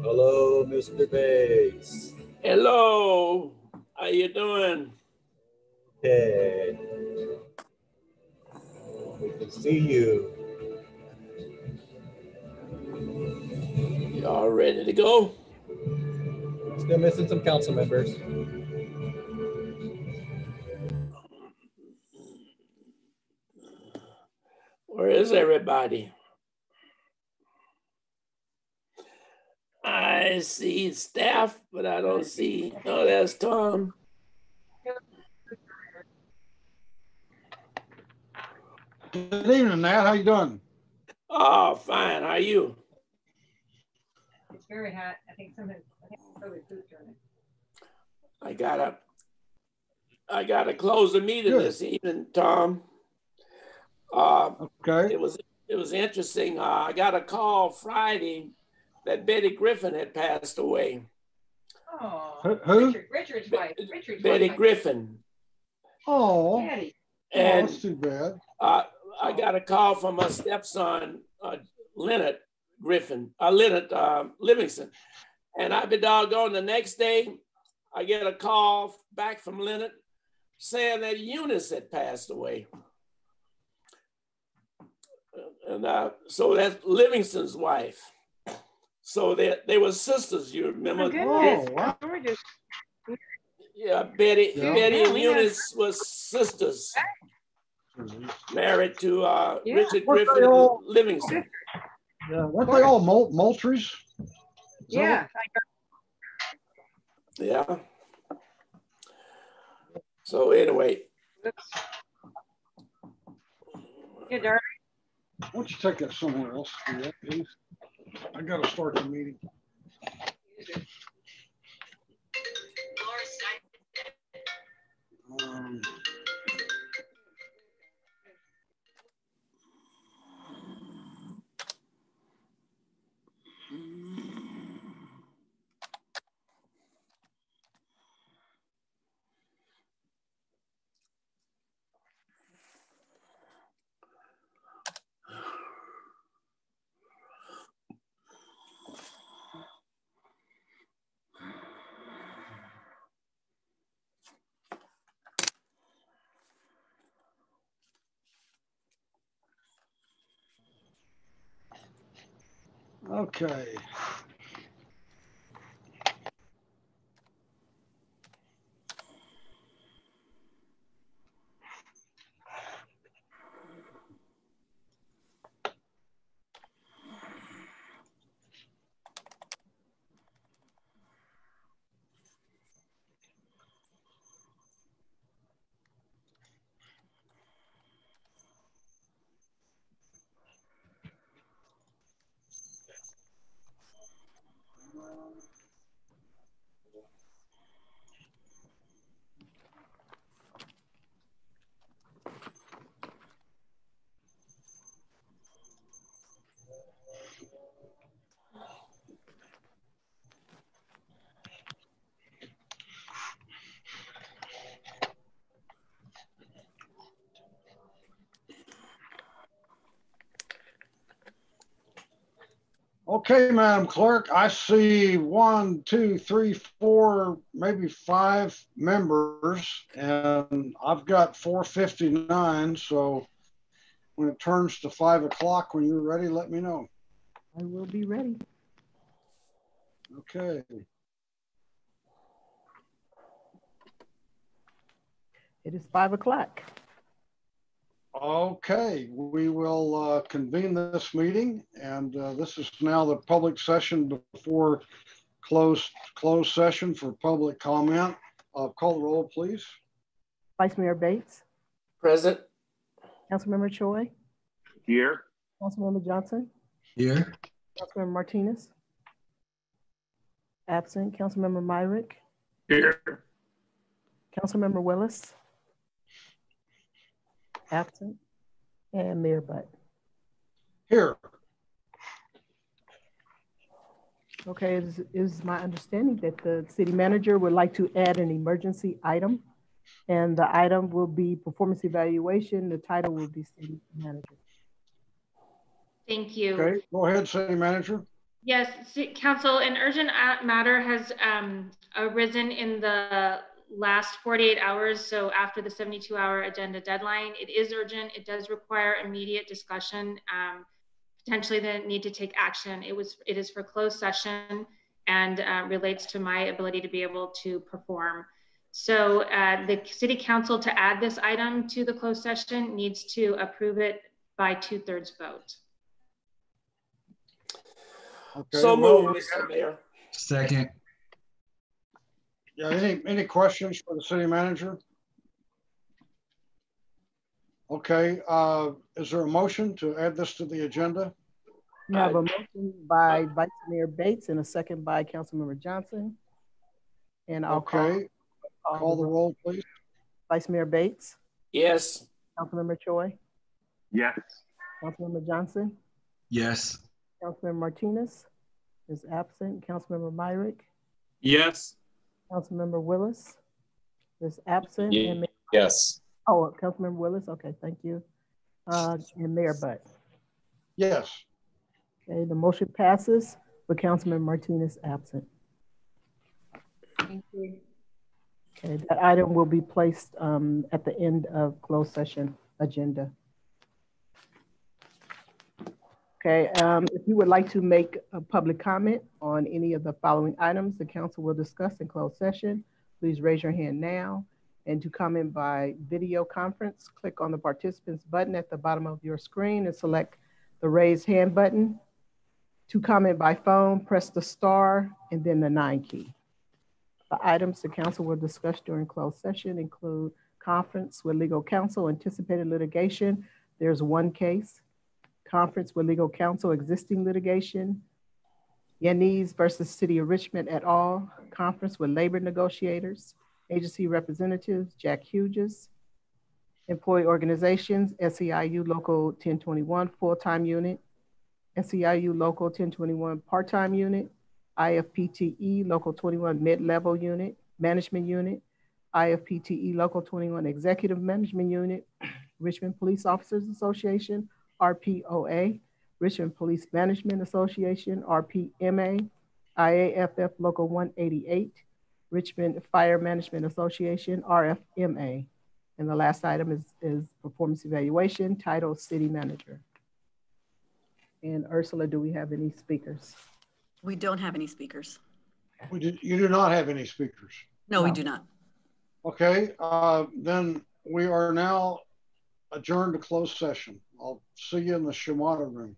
Hello, Mr. Bates. Hello, how you doing? Okay. We can see you. Y'all ready to go? Still missing some council members. Where is everybody? I see staff, but I don't see, oh, there's Tom. Good evening, Nat. How you doing? Oh, fine. How are you? It's very hot. I think probably pooped on it. I gotta close the meeting this evening, Tom. Okay. It was interesting. I got a call Friday that Betty Griffin had passed away. Oh, who? Richard's wife. Betty Griffin. Oh, Daddy. And that's too bad. I got a call from my stepson, Leonard Livingston. And I'd be doggone, the next day, I get a call back from Leonard saying that Eunice had passed away. And so that's Livingston's wife. So they were sisters, you remember? Oh, wow. Yeah, Betty and Eunice was sisters. Married to Richard Griffin Livingston. Yeah, weren't they all Moultries? Yeah. Yeah. So anyway. Yeah, darling. Why don't you take that somewhere else? Do that, please. I got to start the meeting. Okay. Okay, Madam Clerk, I see 1, 2, 3, 4, maybe 5 members, and I've got 459. So when it turns to 5 o'clock, when you're ready, let me know. I will be ready. Okay. It is 5 o'clock. Okay, we will convene this meeting, and this is now the public session before closed session for public comment. Call the roll, please. Vice Mayor Bates. Present. Councilmember Choi. Here. Councilmember Johnson. Here. Councilmember Martinez. Absent. Councilmember Myrick. Here. Councilmember Willis. Absent. And Mayor Butt. Here. Okay, it is my understanding that the city manager would like to add an emergency item, and the item will be performance evaluation. The title will be city manager. Thank you. Okay, go ahead, city manager. Yes, Council, an urgent matter has arisen in the last 48 hours. So after the 72-hour agenda deadline, it is urgent. It does require immediate discussion, potentially the need to take action. It is for closed session and relates to my ability to be able to perform. So the City Council, to add this item to the closed session, needs to approve it by 2/3 vote. Okay, So well, moved, Mr. Mayor. Second. yeah, any questions for the city manager? Okay, is there a motion to add this to the agenda? We have a motion by Vice Mayor Bates and a second by Councilmember Johnson. And I'll Okay, call the roll, please. Vice Mayor Bates, Yes. Councilmember Choi, Yes. Councilmember Johnson, Yes. Councilmember Martinez is absent, Councilmember Myrick, Yes. Councilmember Willis is absent, and Yes. Councilmember Willis, okay, thank you. And Mayor Butt. Yes. Okay, the motion passes with Councilmember Martinez absent. Thank you. Okay, that item will be placed at the end of closed session agenda. Okay, if you would like to make a public comment on any of the following items the council will discuss in closed session, please raise your hand now. And to comment by video conference, click on the participants button at the bottom of your screen and select the raise hand button. To comment by phone, press the star and then the 9 key. The items the council will discuss during closed session include conference with legal counsel, anticipated litigation. There's one case. Conference with legal counsel, existing litigation. Yanez versus City of Richmond et al. Conference with labor negotiators. Agency representatives, Jack Hughes. Employee organizations, SEIU Local 1021 full-time unit. SEIU Local 1021 part-time unit. IFPTE Local 21 mid-level unit, management unit. IFPTE Local 21 executive management unit. Richmond Police Officers Association, RPOA, Richmond Police Management Association, RPMA, IAFF Local 188, Richmond Fire Management Association, RFMA. And the last item is performance evaluation, title City Manager. And Ursula, do we have any speakers? We don't have any speakers. You do not have any speakers? No, we do not. Okay, then we are now adjourned to closed session. I'll see you in the Shimada room.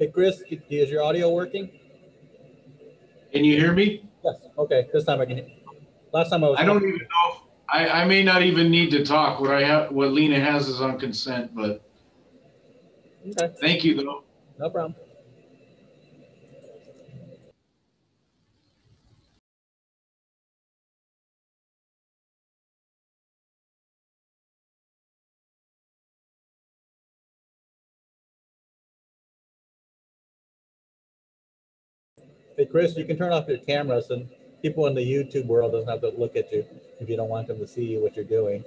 Hey, Chris, is your audio working? Can you hear me? Yes. Okay, this time I can hear. Last time I was. I don't even know. I may not even need to talk. What Lena has is on consent, but Okay. thank you though. No problem. Hey, Chris, you can turn off your camera so people in the YouTube world doesn't have to look at you if you don't want them to see what you're doing.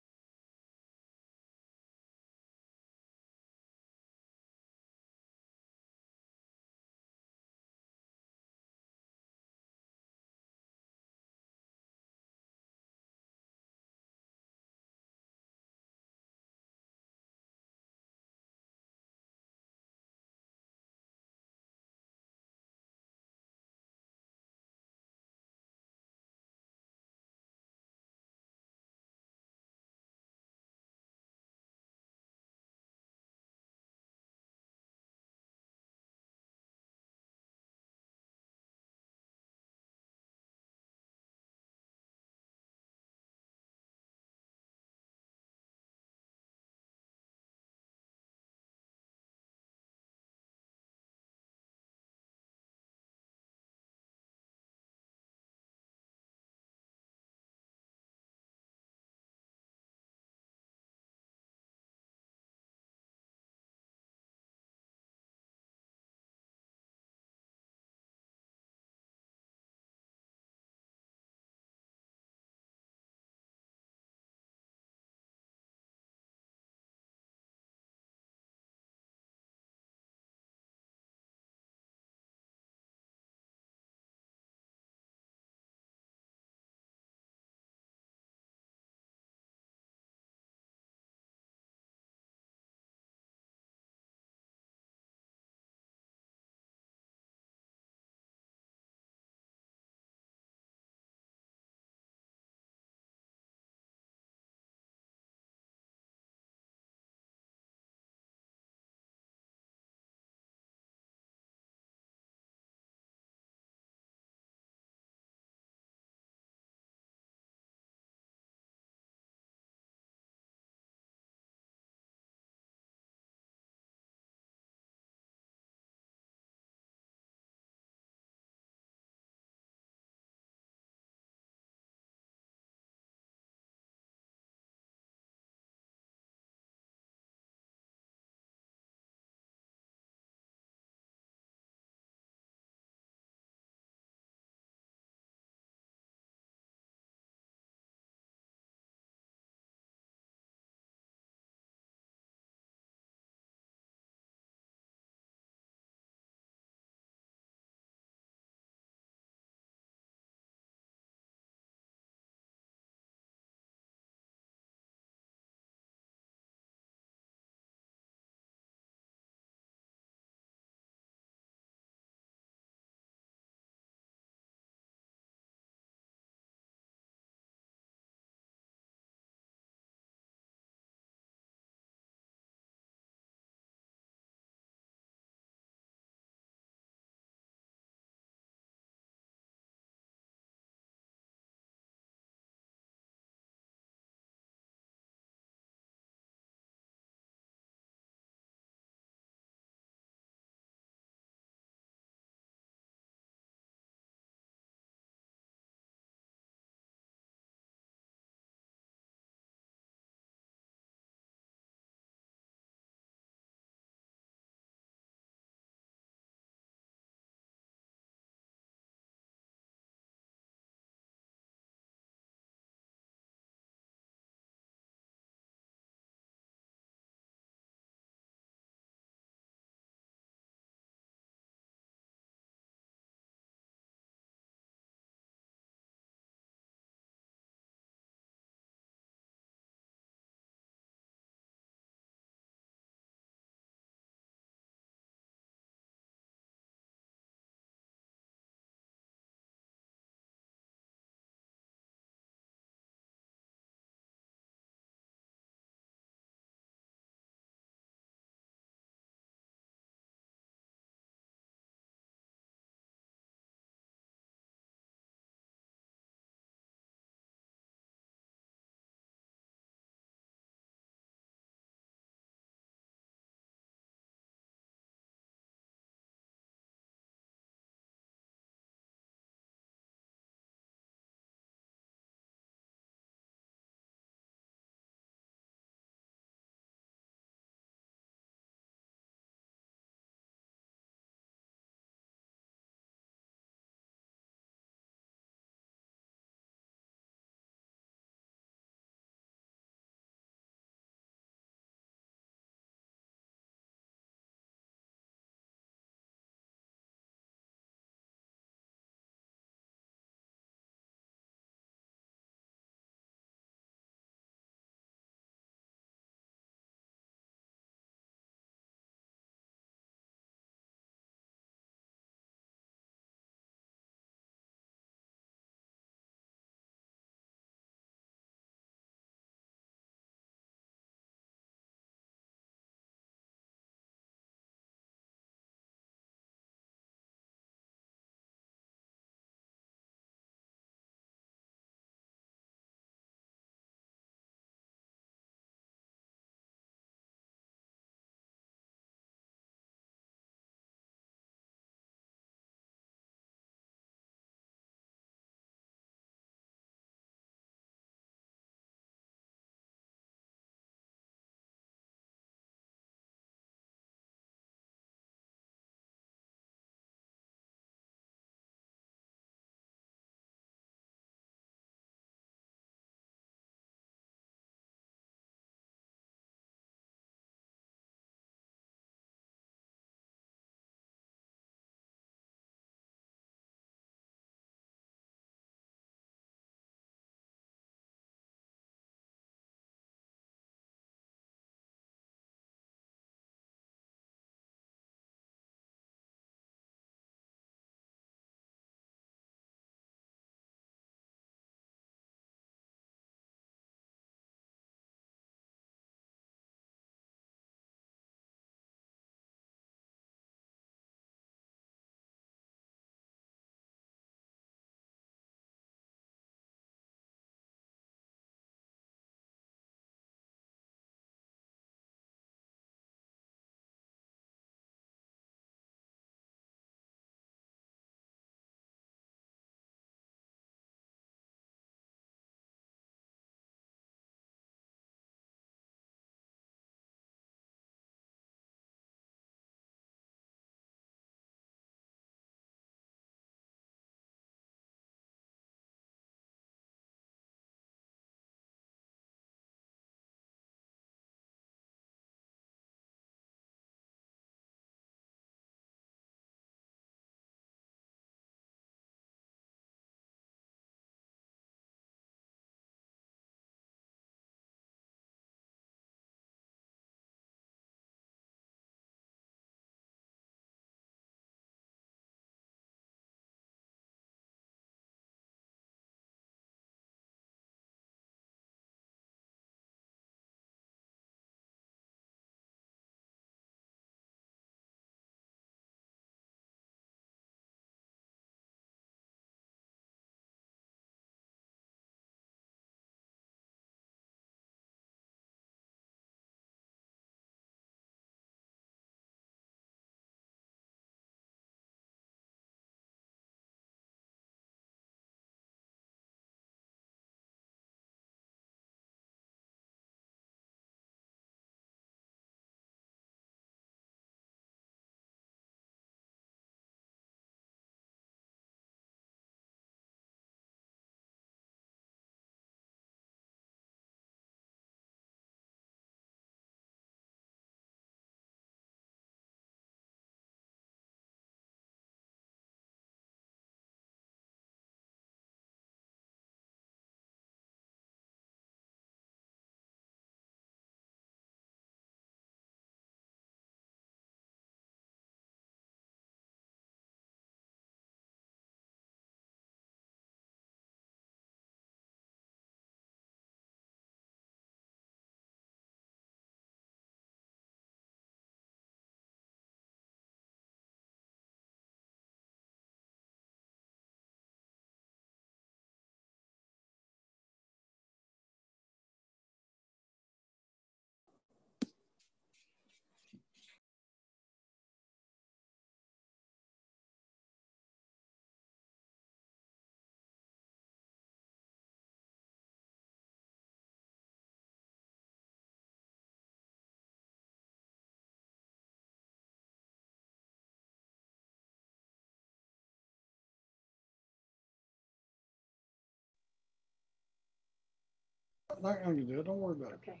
not gonna do it. Don't worry about it. Okay.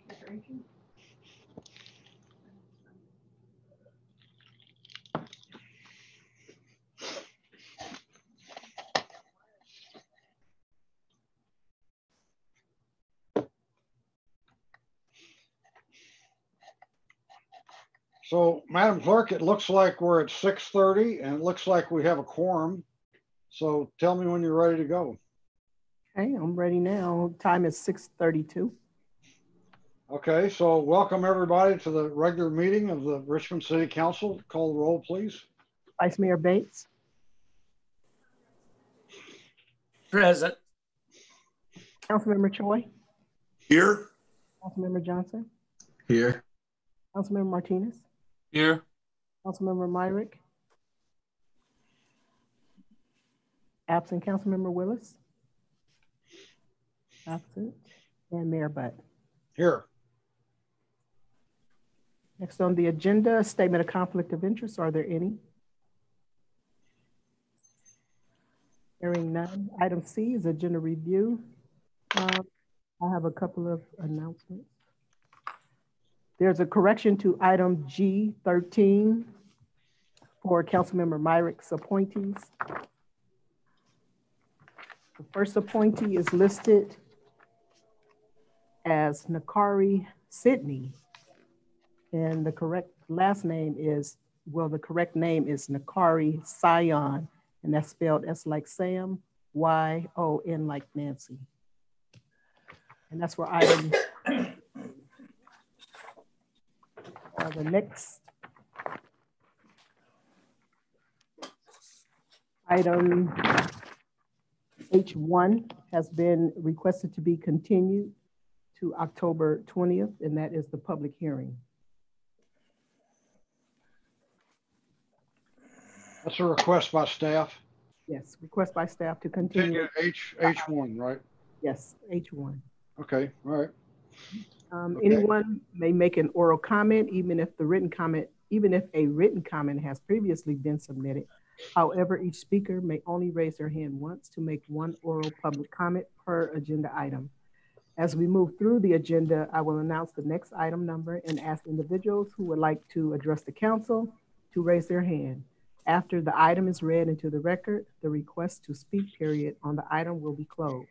Mr. Aiken? So, Madam Clerk, it looks like we're at 6:30 and it looks like we have a quorum. So tell me when you're ready to go. Okay, I'm ready now. Time is 6:32. Okay, so welcome everybody to the regular meeting of the Richmond City Council. Call the roll, please. Vice Mayor Bates, Present. Councilmember Choi, Here. Councilmember Johnson, Here. Councilmember Martinez, Here. Councilmember Myrick, absent Councilmember Willis, absent, and Mayor Butt. Here. Next on the agenda, statement of conflict of interest. Are there any? Hearing none. Item C is agenda review. I have a couple of announcements. There's a correction to item G13 for Councilmember Myrick's appointees. The first appointee is listed as Nakari Sidney, and the correct last name is, well, the correct name is Nakari Sion, and that's spelled S like Sam, Y-O-N like Nancy. And that's for item. The next item H1 has been requested to be continued to October 20th, and that is the public hearing. That's a request by staff. Yes, request by staff to continue. H1, right? Yes, H1. Okay, all right. Okay. Anyone may make an oral comment, even if a written comment has previously been submitted. However, each speaker may only raise their hand once to make one oral public comment per agenda item. As we move through the agenda, I will announce the next item number and ask individuals who would like to address the council to raise their hand. After the item is read into the record, the request to speak period on the item will be closed.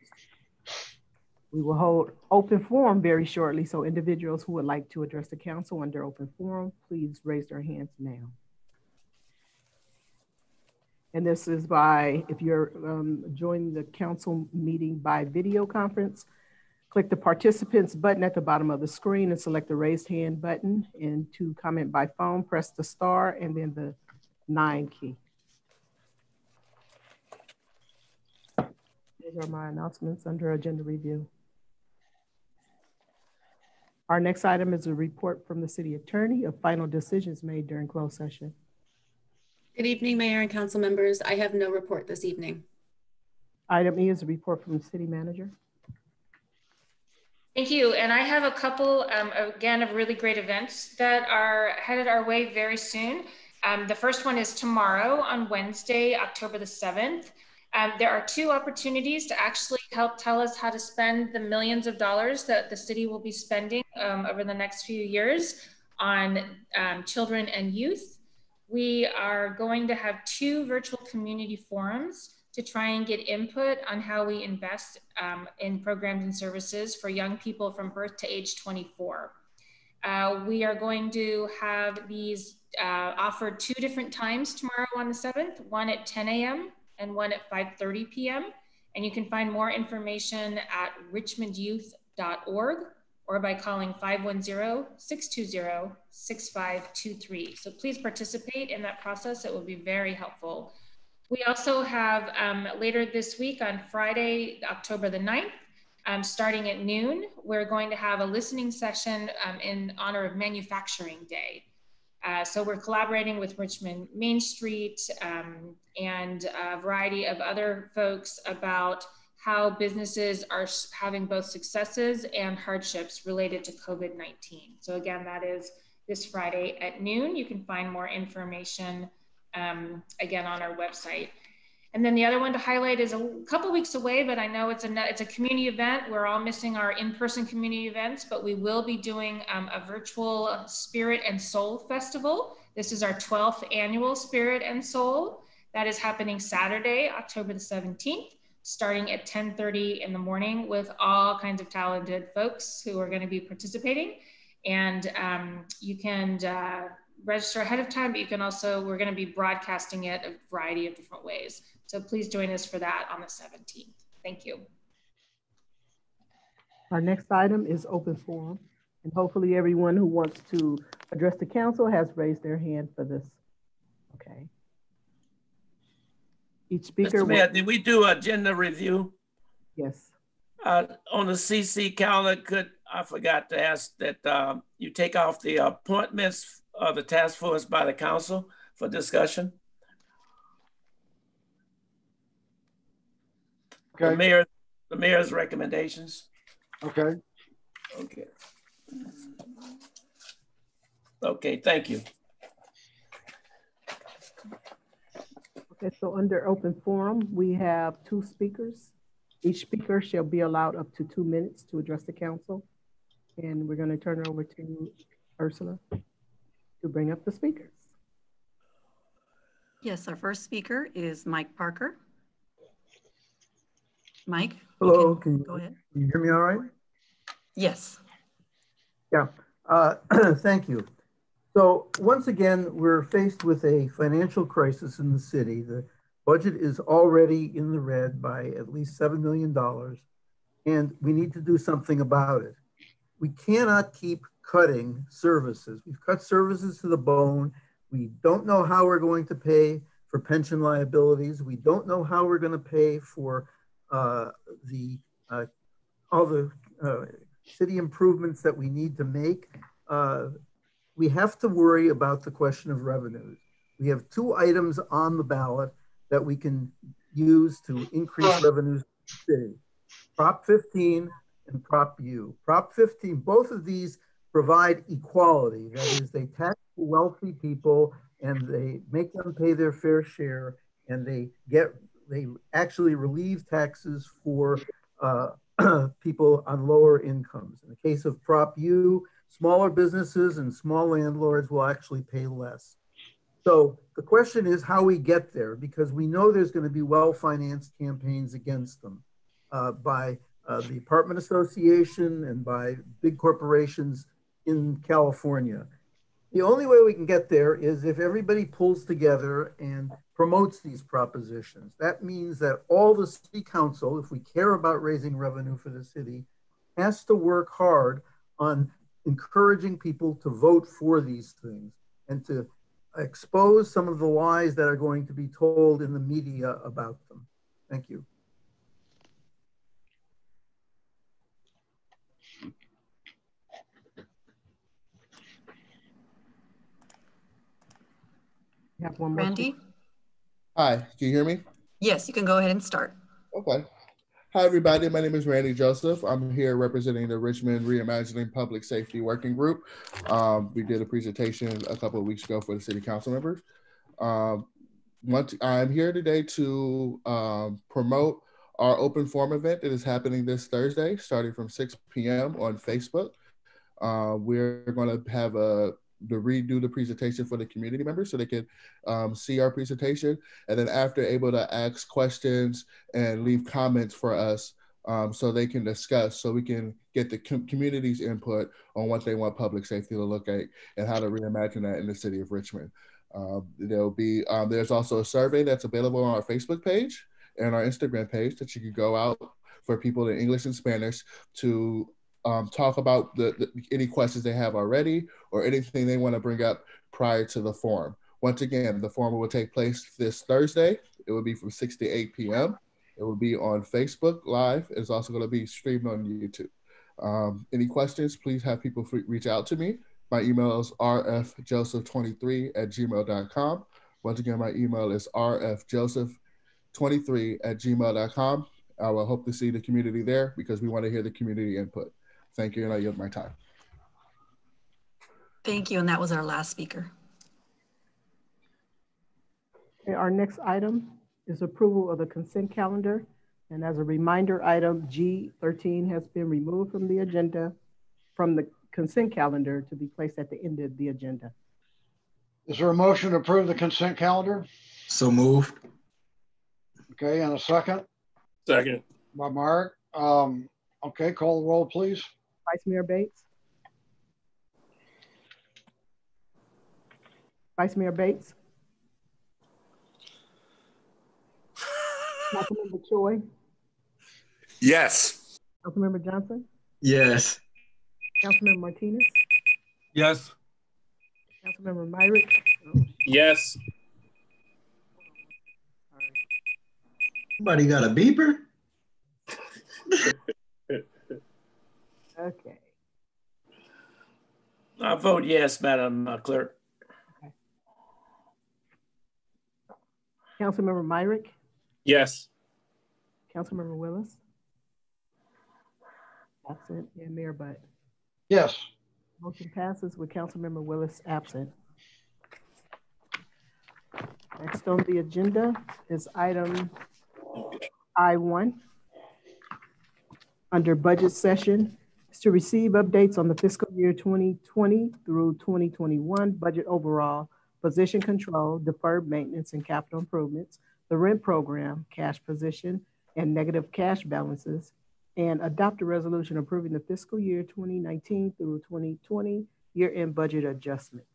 We will hold open forum very shortly, so individuals who would like to address the council under open forum, please raise their hands now. And this is by, if you're joining the council meeting by video conference, click the participants button at the bottom of the screen and select the raised hand button. And to comment by phone, press the star and then the 9 key. Those are my announcements under agenda review. Our next item is a report from the city attorney of final decisions made during closed session. Good evening, Mayor and council members. I have no report this evening. Item E is a report from the city manager. Thank you. And I have a couple, again, of really great events that are headed our way very soon. The first one is tomorrow on Wednesday, October the 7th. There are two opportunities to actually help tell us how to spend the millions of dollars that the city will be spending over the next few years on children and youth. We are going to have two virtual community forums to try and get input on how we invest in programs and services for young people from birth to age 24. We are going to have these offered 2 different times tomorrow on the 7th, one at 10 a.m. and one at 5:30 p.m. And you can find more information at richmondyouth.org or by calling 510-620-6523. So please participate in that process. It will be very helpful. We also have later this week on Friday, October the 9th, starting at noon, we're going to have a listening session in honor of Manufacturing Day. So we're collaborating with Richmond Main Street and a variety of other folks about how businesses are having both successes and hardships related to COVID-19. So again, that is this Friday at noon. You can find more information again on our website. And then the other one to highlight is a couple weeks away, but I know it's a community event. We're all missing our in-person community events, but we will be doing a virtual Spirit and Soul Festival. This is our 12th annual Spirit and Soul. That is happening Saturday, October the 17th, starting at 10:30 in the morning with all kinds of talented folks who are going to be participating. And you can register ahead of time, but you can also, we're going to be broadcasting it a variety of different ways. So please join us for that on the 17th. Thank you. Our next item is open forum, and hopefully everyone who wants to address the council has raised their hand for this. Okay. Each speaker. Mr. Mayor, did we do agenda review? Yes. On the CC calendar, I forgot to ask that you take off the appointments of the task force by the council for discussion. Okay. The mayor's recommendations. Okay. Okay. Okay, thank you. Okay, so under open forum, we have 2 speakers. Each speaker shall be allowed up to 2 minutes to address the council. And we're going to turn it over to Ursula to bring up the speakers. Yes, our first speaker is Mike Parker. Mike, hello, go ahead. Can you hear me all right? Yes. Yeah, thank you. So once again, we're faced with a financial crisis in the city. The budget is already in the red by at least $7 million, and we need to do something about it. We cannot keep cutting services. We've cut services to the bone. We don't know how we're going to pay for pension liabilities. We don't know how we're going to pay for all the city improvements that we need to make. We have to worry about the question of revenues. We have 2 items on the ballot that we can use to increase revenues in the city. Prop 15 and Prop U. Prop 15, both of these provide equality. That is, they tax wealthy people and they make them pay their fair share, and they actually relieve taxes for people on lower incomes. In the case of Prop U, smaller businesses and small landlords will actually pay less. So the question is how we get there, because we know there's going to be well-financed campaigns against them by the Apartment Association and by big corporations in California. The only way we can get there is if everybody pulls together and promotes these propositions. That means that all the city council, if we care about raising revenue for the city, has to work hard on encouraging people to vote for these things and to expose some of the lies that are going to be told in the media about them. Thank you. Have one more. Randy? Hi, can you hear me? Yes, you can go ahead and start. Okay. Hi, everybody. My name is Randy Joseph. I'm here representing the Richmond Reimagining Public Safety Working Group. We did a presentation a couple of weeks ago for the city council members. I'm here today to promote our open forum event that is happening this Thursday, starting from 6 p.m. on Facebook. We're going to have to redo the presentation for the community members so they can see our presentation, and then after able to ask questions and leave comments for us so they can discuss, so we can get the community's input on what they want public safety to look like and how to reimagine that in the city of Richmond. There's also a survey that's available on our Facebook page and our Instagram page that you can go out for people in English and Spanish to talk about any questions they have already or anything they want to bring up prior to the forum. Once again, the forum will take place this Thursday. It will be from 6 to 8 p.m. It will be on Facebook Live. It's also going to be streamed on YouTube. Any questions, please have people reach out to me. My email is rfjoseph23@gmail.com. Once again, my email is rfjoseph23@gmail.com. I will hope to see the community there because we want to hear the community input. Thank you, and I yield my time. Thank you, and that was our last speaker. Okay, our next item is approval of the consent calendar. And as a reminder, item G13 has been removed from the agenda, from the consent calendar to be placed at the end of the agenda. Is there a motion to approve the consent calendar? So moved. Okay, and a second Second. by Mark. Okay, call the roll, please. Vice Mayor Bates? Vice Mayor Bates? Councilmember Choi? Yes. Councilmember Johnson? Yes. Councilmember Martinez? Yes. Councilmember Myrick? Yes. Somebody got a beeper? Okay. I vote yes, Madam Clerk. Okay. Councilmember Myrick? Yes. Councilmember Willis? Absent. And Mayor Butt? Yes. Motion passes with Councilmember Willis absent. Next on the agenda is item I1. Under budget session, is to receive updates on the fiscal year 2020 through 2021 budget overall, position control, deferred maintenance and capital improvements, the rent program, cash position, and negative cash balances, and adopt a resolution approving the fiscal year 2019 through 2020 year-end budget adjustments.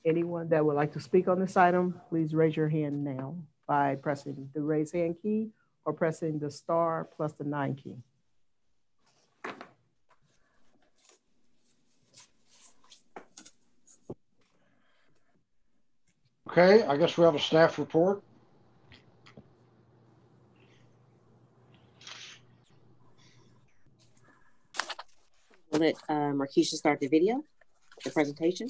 Anyone that would like to speak on this item, please raise your hand now by pressing the raise hand key or pressing the star plus the 9 key. Okay, I guess we have a staff report. We'll let Markeisha start the video, the presentation.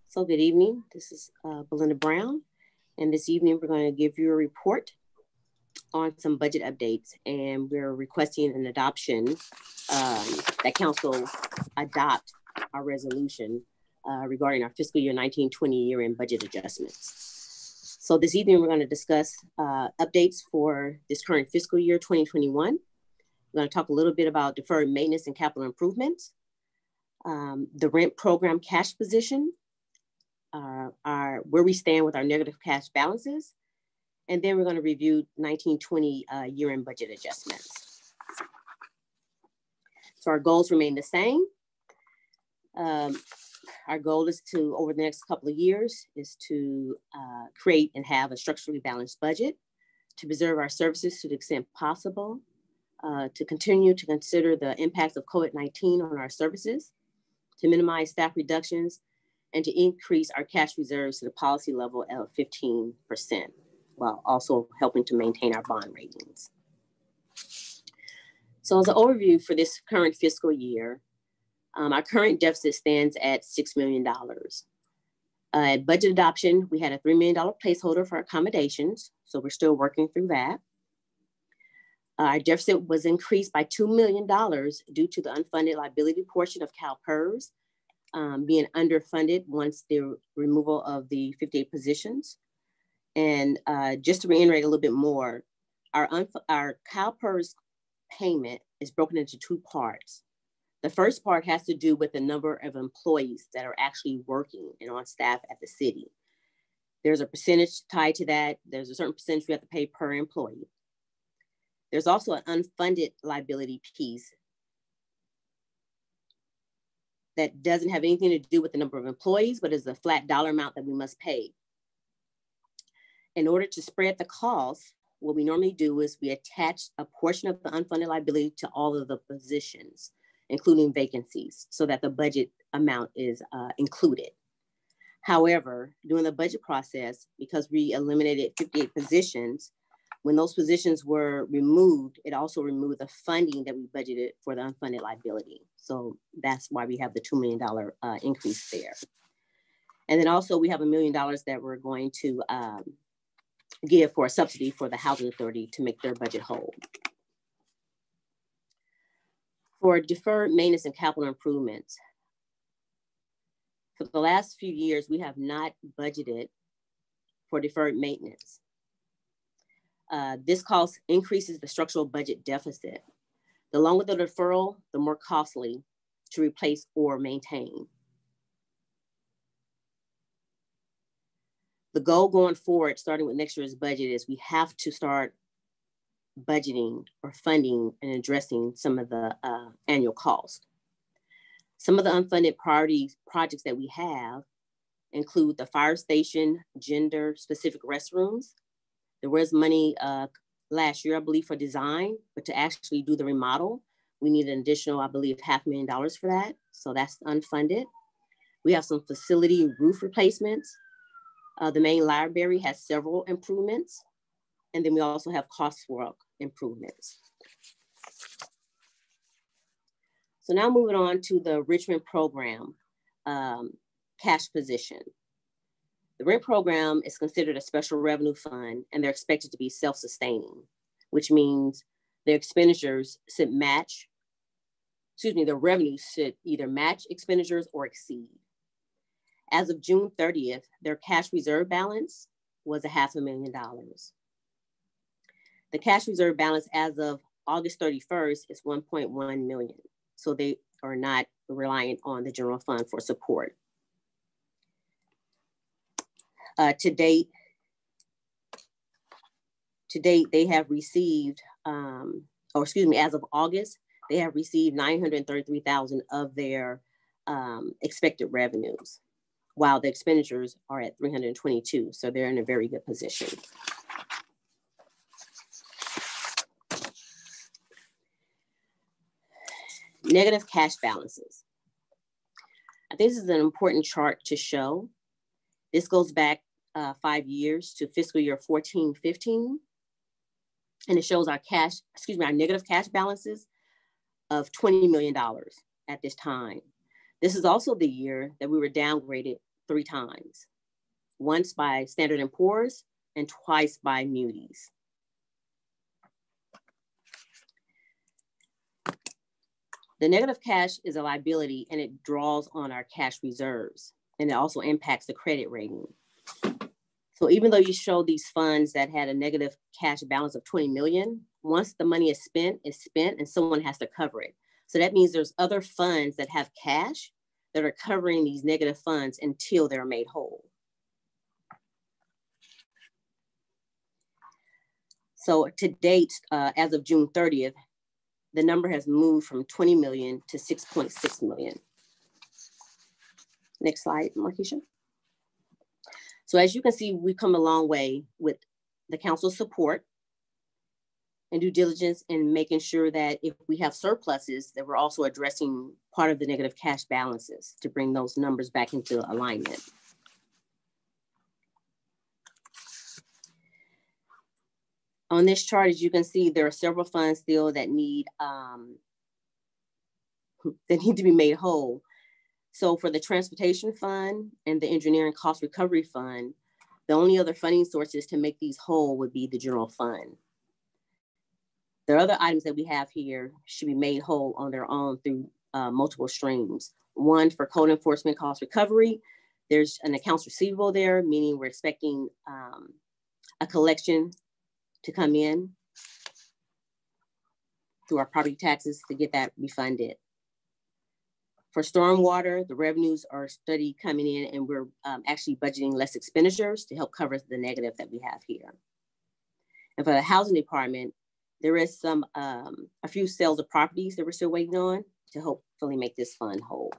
So good evening, this is Belinda Brown, and this evening we're going to give you a report on some budget updates, and we're requesting an adoption that council adopt our resolution regarding our fiscal year 19-20 year-end budget adjustments. So this evening we're going to discuss updates for this current fiscal year 2021. We're going to talk a little bit about deferred maintenance and capital improvements, the rent program cash position, where we stand with our negative cash balances, and then we're going to review 19-20 year-end budget adjustments. So our goals remain the same. Our goal is to, over the next couple of years, is to create and have a structurally balanced budget, to preserve our services to the extent possible, to continue to consider the impacts of COVID-19 on our services, to minimize staff reductions, and to increase our cash reserves to the policy level of 15%, while also helping to maintain our bond ratings. So as an overview for this current fiscal year, our current deficit stands at $6 million. At budget adoption, we had a $3 million placeholder for accommodations, so we're still working through that. Our deficit was increased by $2 million due to the unfunded liability portion of CalPERS being underfunded once the removal of the 58 positions. And just to reiterate a little bit more, our CalPERS payment is broken into two parts. The first part has to do with the number of employees that are actually working and on staff at the city. There's a percentage tied to that. There's a certain percentage we have to pay per employee. There's also an unfunded liability piece that doesn't have anything to do with the number of employees, but is a flat dollar amount that we must pay. In order to spread the cost, what we normally do is we attach a portion of the unfunded liability to all of the positions, including vacancies, so that the budget amount is included. However, during the budget process, because we eliminated 58 positions, when those positions were removed, it also removed the funding that we budgeted for the unfunded liability. So that's why we have the $2 million increase there. And then also we have $1 million that we're going to give for a subsidy for the Housing Authority to make their budget whole. For deferred maintenance and capital improvements, For the last few years, we have not budgeted for deferred maintenance. This cost increases the structural budget deficit. The longer the deferral, the more costly to replace or maintain. The goal going forward, starting with next year's budget, is we have to start budgeting or funding and addressing some of the annual costs. Some of the unfunded priority projects that we have include the fire station, gender-specific restrooms. There was money last year, I believe, for design, but to actually do the remodel, we need an additional, I believe, $500,000 for that. So that's unfunded. We have some facility roof replacements. The main library has several improvements. And then we also have cost work improvements. So now moving on to the Richmond program, cash position. The rent program is considered a special revenue fund, and they're expected to be self-sustaining, which means their expenditures should match, their revenues should either match expenditures or exceed. As of June 30th, their cash reserve balance was $500,000. The cash reserve balance as of August 31st is 1.1 million. So they are not reliant on the general fund for support. To date, they have received, as of August, they have received 933,000 of their expected revenues, while the expenditures are at 322. So they're in a very good position. Negative cash balances. I think this is an important chart to show. This goes back 5 years to fiscal year 14-15. And it shows our negative cash balances of $20 million at this time. This is also the year that we were downgraded 3 times, once by Standard & Poor's and twice by Moody's. The negative cash is a liability, and it draws on our cash reserves, and it also impacts the credit rating. So even though you show these funds that had a negative cash balance of 20 million, once the money is spent, and someone has to cover it. So that means there's other funds that have cash that are covering these negative funds until they're made whole. So to date, as of June 30th, the number has moved from 20 million to 6.6 million. Next slide, Markeisha. So as you can see, we've come a long way with the council's support and due diligence in making sure that if we have surpluses, that we're also addressing part of the negative cash balances to bring those numbers back into alignment. On this chart, as you can see, there are several funds still that need to be made whole. So for the transportation fund and the engineering cost recovery fund, the only other funding sources to make these whole would be the general fund. The other items that we have here should be made whole on their own through multiple streams. One, for code enforcement cost recovery, there's an accounts receivable there, meaning we're expecting a collection to come in through our property taxes to get that refunded. For stormwater, the revenues are steady coming in, and we're actually budgeting less expenditures to help cover the negative that we have here. And for the housing department, there is a few sales of properties that we're still waiting on to hopefully make this fund whole.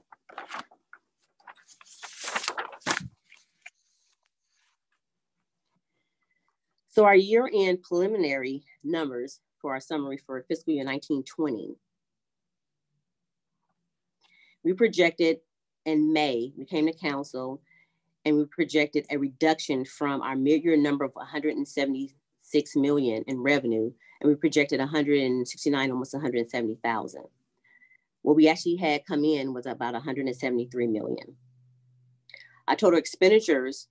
So our year-end preliminary numbers for our summary for fiscal year 19-20. We projected in May, we came to council and we projected a reduction from our mid-year number of 176 million in revenue, and we projected 169, almost 170,000. What we actually had come in was about 173 million. Our total expenditures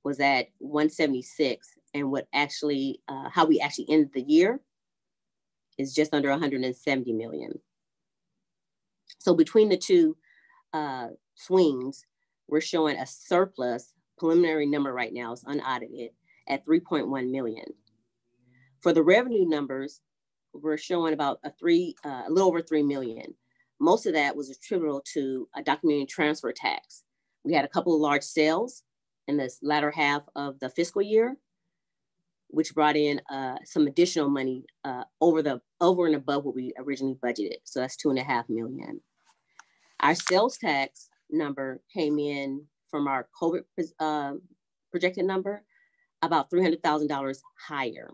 was at 176, and what actually, how we actually ended the year is just under 170 million. So between the two, swings, we're showing a surplus. Preliminary number right now is unaudited at 3.1 million. For the revenue numbers, we're showing about a little over 3 million. Most of that was attributable to a documentary transfer tax. We had a couple of large sales in this latter half of the fiscal year, which brought in some additional money over and above what we originally budgeted. So that's 2.5 million. Our sales tax number came in from our COVID projected number about $300,000 higher.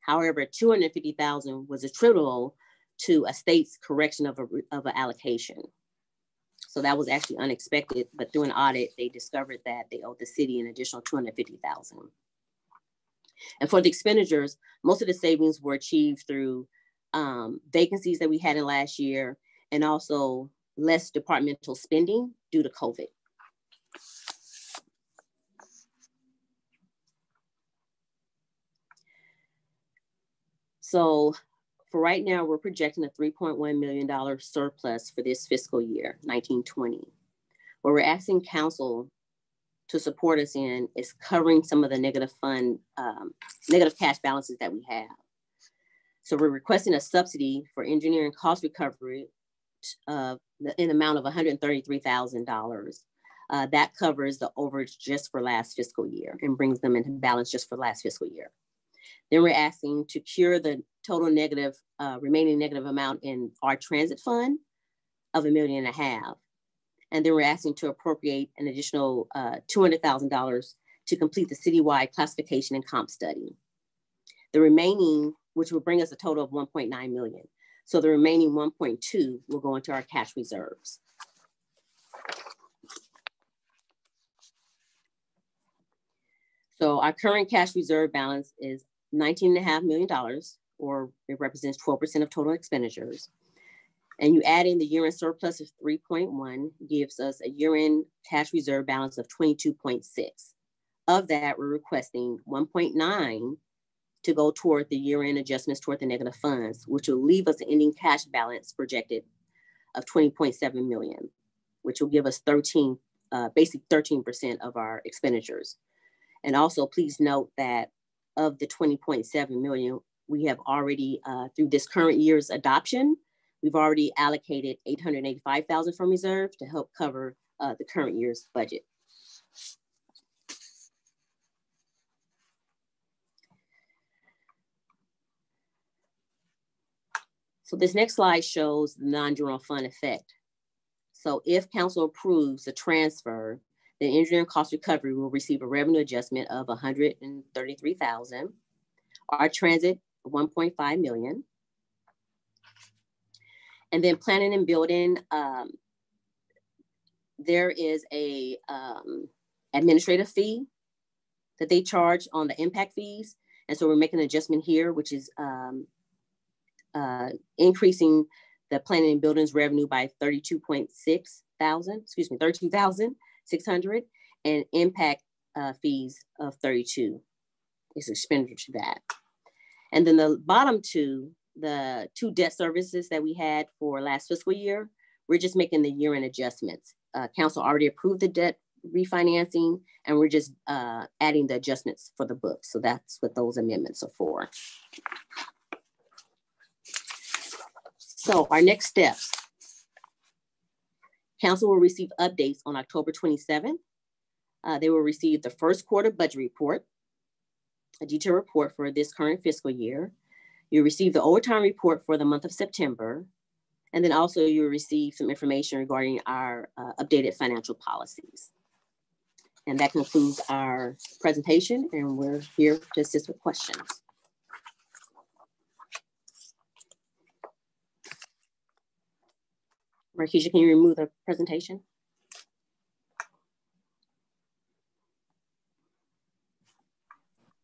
However, $250,000 was attributable to a state's correction of an allocation. So that was actually unexpected, but through an audit, they discovered that they owed the city an additional $250,000. And for the expenditures, most of the savings were achieved through vacancies that we had in last year, and also less departmental spending due to COVID. So for right now, we're projecting a $3.1 million surplus for this fiscal year, 1920. What we're asking council to support us in is covering some of the negative cash balances that we have. So we're requesting a subsidy for engineering cost recovery in amount of $133,000. That covers the overage just for last fiscal year and brings them into balance just for last fiscal year. Then we're asking to cure the total negative, remaining negative amount in our transit fund of $1.5 million. And then we're asking to appropriate an additional $200,000 to complete the citywide classification and comp study. The remaining, which will bring us a total of 1.9 million. So the remaining 1.2 will go into our cash reserves. So our current cash reserve balance is $19.5 million, or it represents 12% of total expenditures. And you add in the year-end surplus of 3.1 gives us a year-end cash reserve balance of 22.6. Of that, we're requesting 1.9 to go toward the year-end adjustments toward the negative funds, which will leave us an ending cash balance projected of 20.7 million, which will give us basic 13% of our expenditures. And also please note that of the 20.7 million, we have already, through this current year's adoption, we've already allocated $885,000 from reserve to help cover the current year's budget. So this next slide shows the non-general fund effect. So if council approves the transfer, the engineering cost recovery will receive a revenue adjustment of $133,000. Our transit, 1.5 million. And then planning and building, there is a administrative fee that they charge on the impact fees. And so we're making an adjustment here, which is increasing the planning and buildings revenue by 32,600, and impact fees of 32 is expenditure to that. And then the bottom two, the two debt services that we had for last fiscal year, we're just making the year-end adjustments. Council already approved the debt refinancing, and we're just adding the adjustments for the book. So that's what those amendments are for. So our next steps. Council will receive updates on October 27th. They will receive the first quarter budget report, a detailed report for this current fiscal year. You'll receive the overtime report for the month of September. And then also you'll receive some information regarding our updated financial policies. And that concludes our presentation, and we're here to assist with questions. Markeisha, can you remove the presentation?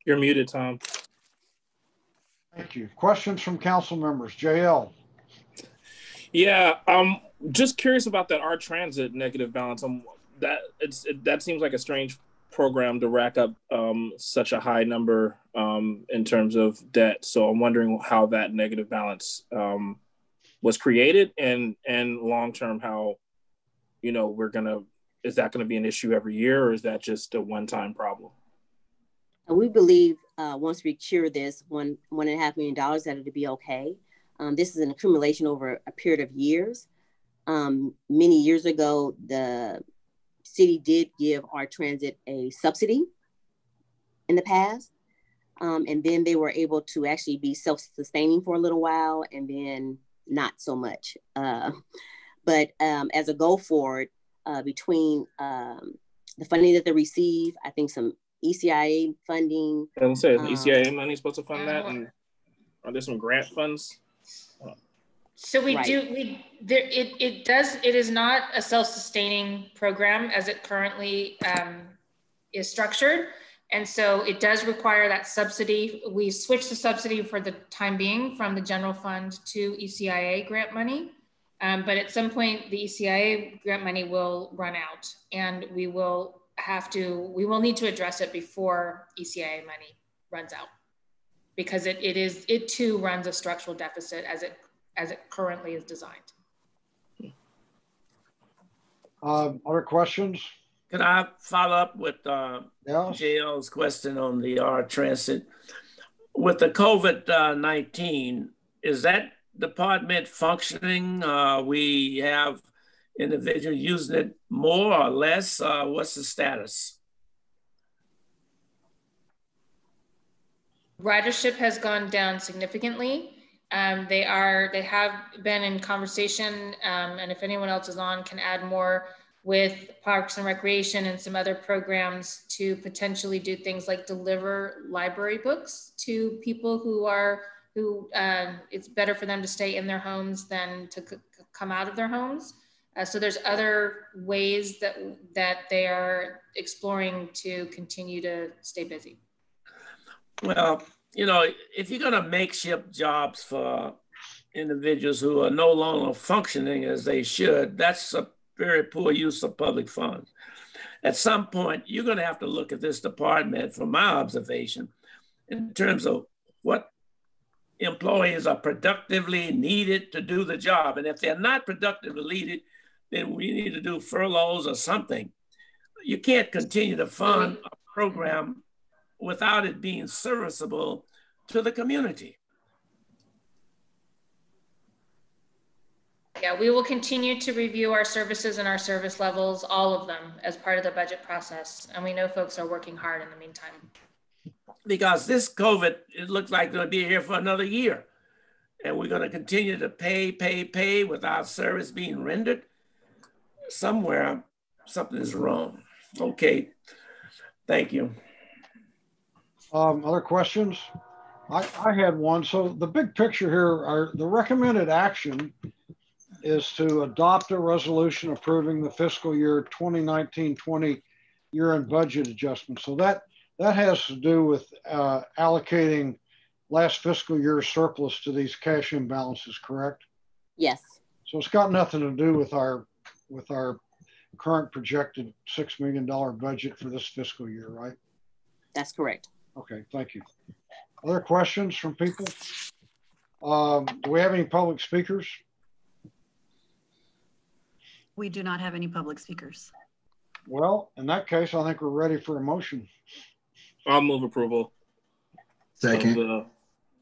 You're muted, Tom. Thank you. Questions from council members. JL. Yeah, just curious about that Art Transit negative balance. That seems like a strange program to rack up such a high number in terms of debt. So I'm wondering how that negative balance was created, and long term how is that gonna be an issue every year, or is that just a one-time problem? We believe once we cure this $1.5 million, that it'll be okay. This is an accumulation over a period of years. Many years ago, the city did give our transit a subsidy in the past. And then they were able to actually be self-sustaining for a little while, and then not so much. But as a go forward, between the funding that they receive, I think some ECIA funding. I was saying, ECIA money supposed to fund that, and are there some grant funds? So it is not a self-sustaining program as it currently is structured. And so it does require that subsidy. We switched the subsidy for the time being from the general fund to ECIA grant money. But at some point the ECIA grant money will run out, and we will need to address it before ECIA money runs out, because it too runs a structural deficit as it currently is designed. Other questions? Can I follow up with JL's question on the transit? With the COVID-19, is that department functioning? We have individuals using it more or less? What's the status? Ridership has gone down significantly. They have been in conversation, and if anyone else is on, can add more with Parks and Recreation and some other programs to potentially do things like deliver library books to people who it's better for them to stay in their homes than to come out of their homes. So there's other ways that they are exploring to continue to stay busy. Well, if you're going to makeshift jobs for individuals who are no longer functioning as they should, that's a very poor use of public funds. At some point, you're going to have to look at this department, from my observation, in terms of what employees are productively needed to do the job. And if they're not productively needed, then we need to do furloughs or something. You can't continue to fund a program without it being serviceable to the community. Yeah, we will continue to review our services and our service levels, all of them, as part of the budget process. And we know folks are working hard in the meantime. Because this COVID, it looks like it's going to be here for another year. And we're going to continue to pay without service being rendered. Somewhere, something is wrong. Okay, thank you. Other questions? I had one. So the big picture here are the recommended action is to adopt a resolution approving the fiscal year 2019-20 year-end budget adjustment. So that has to do with allocating last fiscal year surplus to these cash imbalances, correct? Yes. So it's got nothing to do with our current projected $6 million budget for this fiscal year, right? That's correct. Okay, thank you. Other questions from people? Do we have any public speakers? We do not have any public speakers. Well, in that case, I think we're ready for a motion. I'll move approval. Second.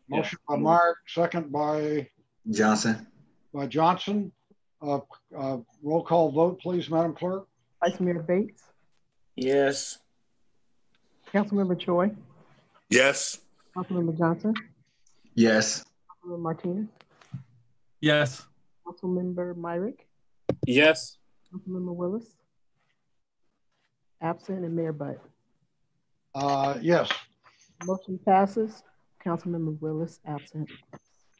Motion by Mark, second by Johnson. By Johnson. Roll call vote, please, Madam Clerk. Vice Mayor Bates. Yes. Councilmember Choi. Yes. Councilmember Johnson. Yes. Councilmember Martinez. Yes. Councilmember Myrick. Yes. Councilmember Willis. Absent, and Mayor Butt. Yes. Motion passes. Councilmember Willis absent.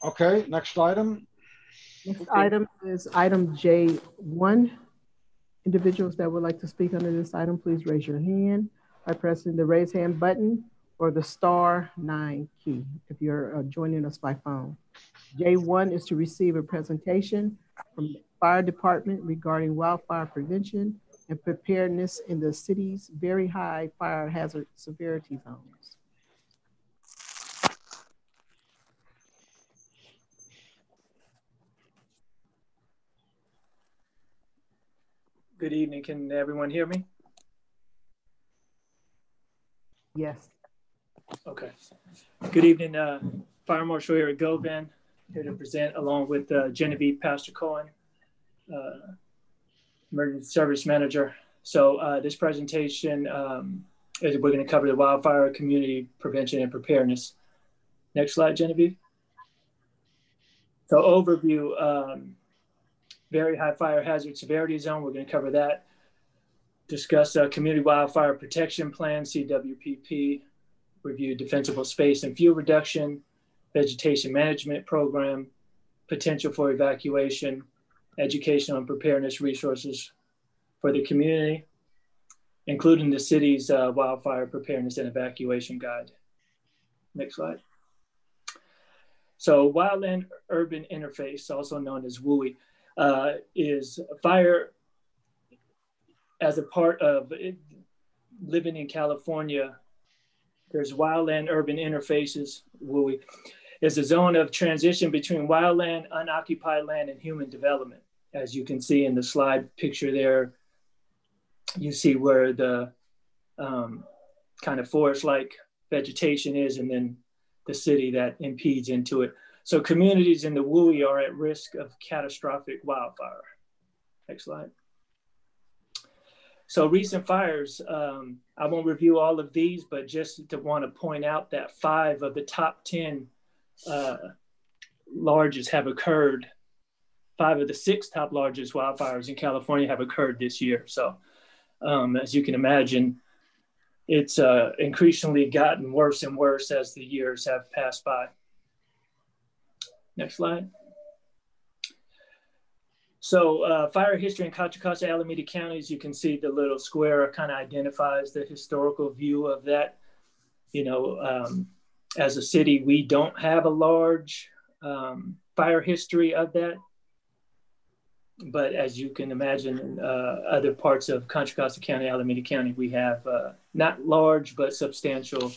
Okay, next item. Next item is item J1. Individuals that would like to speak under this item, please raise your hand by pressing the raise hand button or the *9 key if you're joining us by phone. J1 is to receive a presentation from the fire department regarding wildfire prevention and preparedness in the city's very high fire hazard severity zones. Good evening. Can everyone hear me? Yes. Okay. Good evening, Fire Marshal Eric Govan, here to present along with Genevieve Pastor Cohen, Emergency Service Manager. So this presentation is we're going to cover the wildfire community prevention and preparedness. Next slide, Genevieve. So overview, very high fire hazard severity zone. We're going to cover that. Discuss community wildfire protection plan, CWPP, review defensible space and fuel reduction, vegetation management program, potential for evacuation, educational and preparedness resources for the community, including the city's wildfire preparedness and evacuation guide. Next slide. So wildland urban interface, also known as WUI, is fire as a part of living in California. There's wildland urban interfaces. WUI is a zone of transition between wildland, unoccupied land, and human development. As you can see in the slide picture there, you see where the kind of forest-like vegetation is, and then the city that impedes into it. So communities in the WUI are at risk of catastrophic wildfire. Next slide. So recent fires, I won't review all of these, but just to want to point out that 5 of the top 10 largest have occurred. 5 of the 6 top largest wildfires in California have occurred this year. So as you can imagine, it's increasingly gotten worse and worse as the years have passed by. Next slide. So fire history in Contra Costa, Alameda counties, you can see the little square kind of identifies the historical view of that. You know, as a city, we don't have a large fire history of that. But as you can imagine, in other parts of Contra Costa County, Alameda County, we have not large, but substantial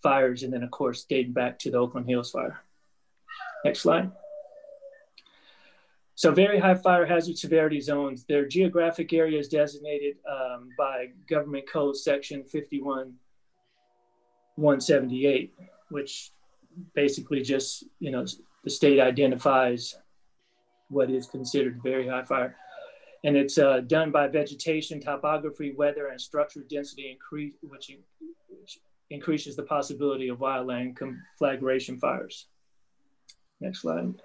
fires. And then of course, dating back to the Oakland Hills fire. Next slide. So very high fire hazard severity zones, they're geographic areas designated by Government Code Section 51178, which basically just, you know, the state identifies what is considered very high fire. And it's done by vegetation, topography, weather, and structure density increase, which increases the possibility of wildland conflagration fires. Next slide.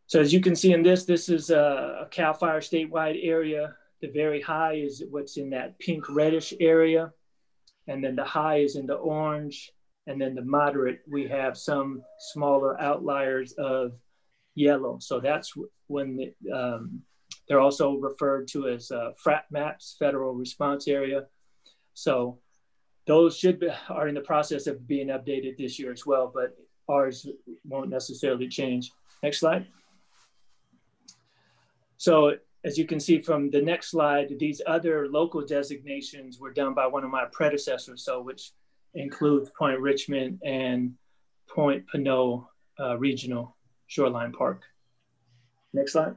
So as you can see in this is a CAL FIRE statewide area. The very high is what's in that pink reddish area. And then the high is in the orange. And then the moderate, we have some smaller outliers of yellow. So that's when they're also referred to as FRAP maps, Federal Response Area. So those are in the process of being updated this year as well, but ours won't necessarily change. Next slide. So as you can see from the next slide, these other local designations were done by one of my predecessors, so which includes Point Richmond and Point Pinot Regional Shoreline Park. Next slide.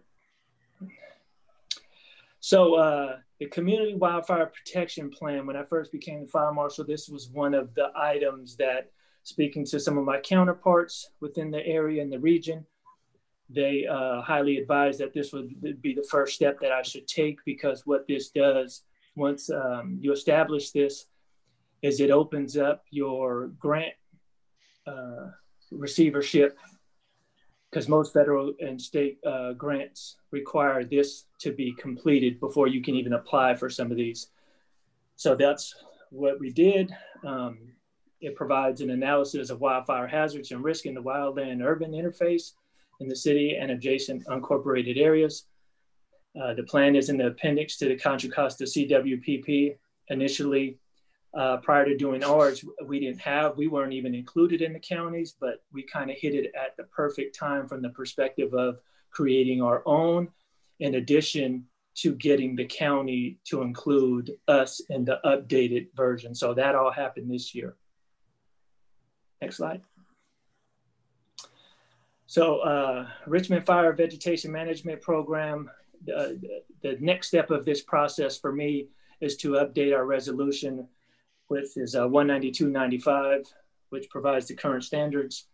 So the Community Wildfire Protection Plan, when I first became the fire marshal, this was one of the items that, speaking to some of my counterparts within the area and the region, they highly advised that this would be the first step that I should take, because what this does, once you establish this, is it opens up your grant receivership, because most federal and state grants require this to be completed before you can even apply for some of these. So that's what we did. It provides an analysis of wildfire hazards and risk in the wildland urban interface in the city and adjacent unincorporated areas. The plan is in the appendix to the Contra Costa CWPP. Initially, prior to doing ours, we weren't even included in the counties, but we kind of hit it at the perfect time from the perspective of creating our own, in addition to getting the county to include us in the updated version. So that all happened this year. Next slide. So Richmond Fire Vegetation Management Program, the next step of this process for me is to update our resolution, which is 192.95, which provides the current standards.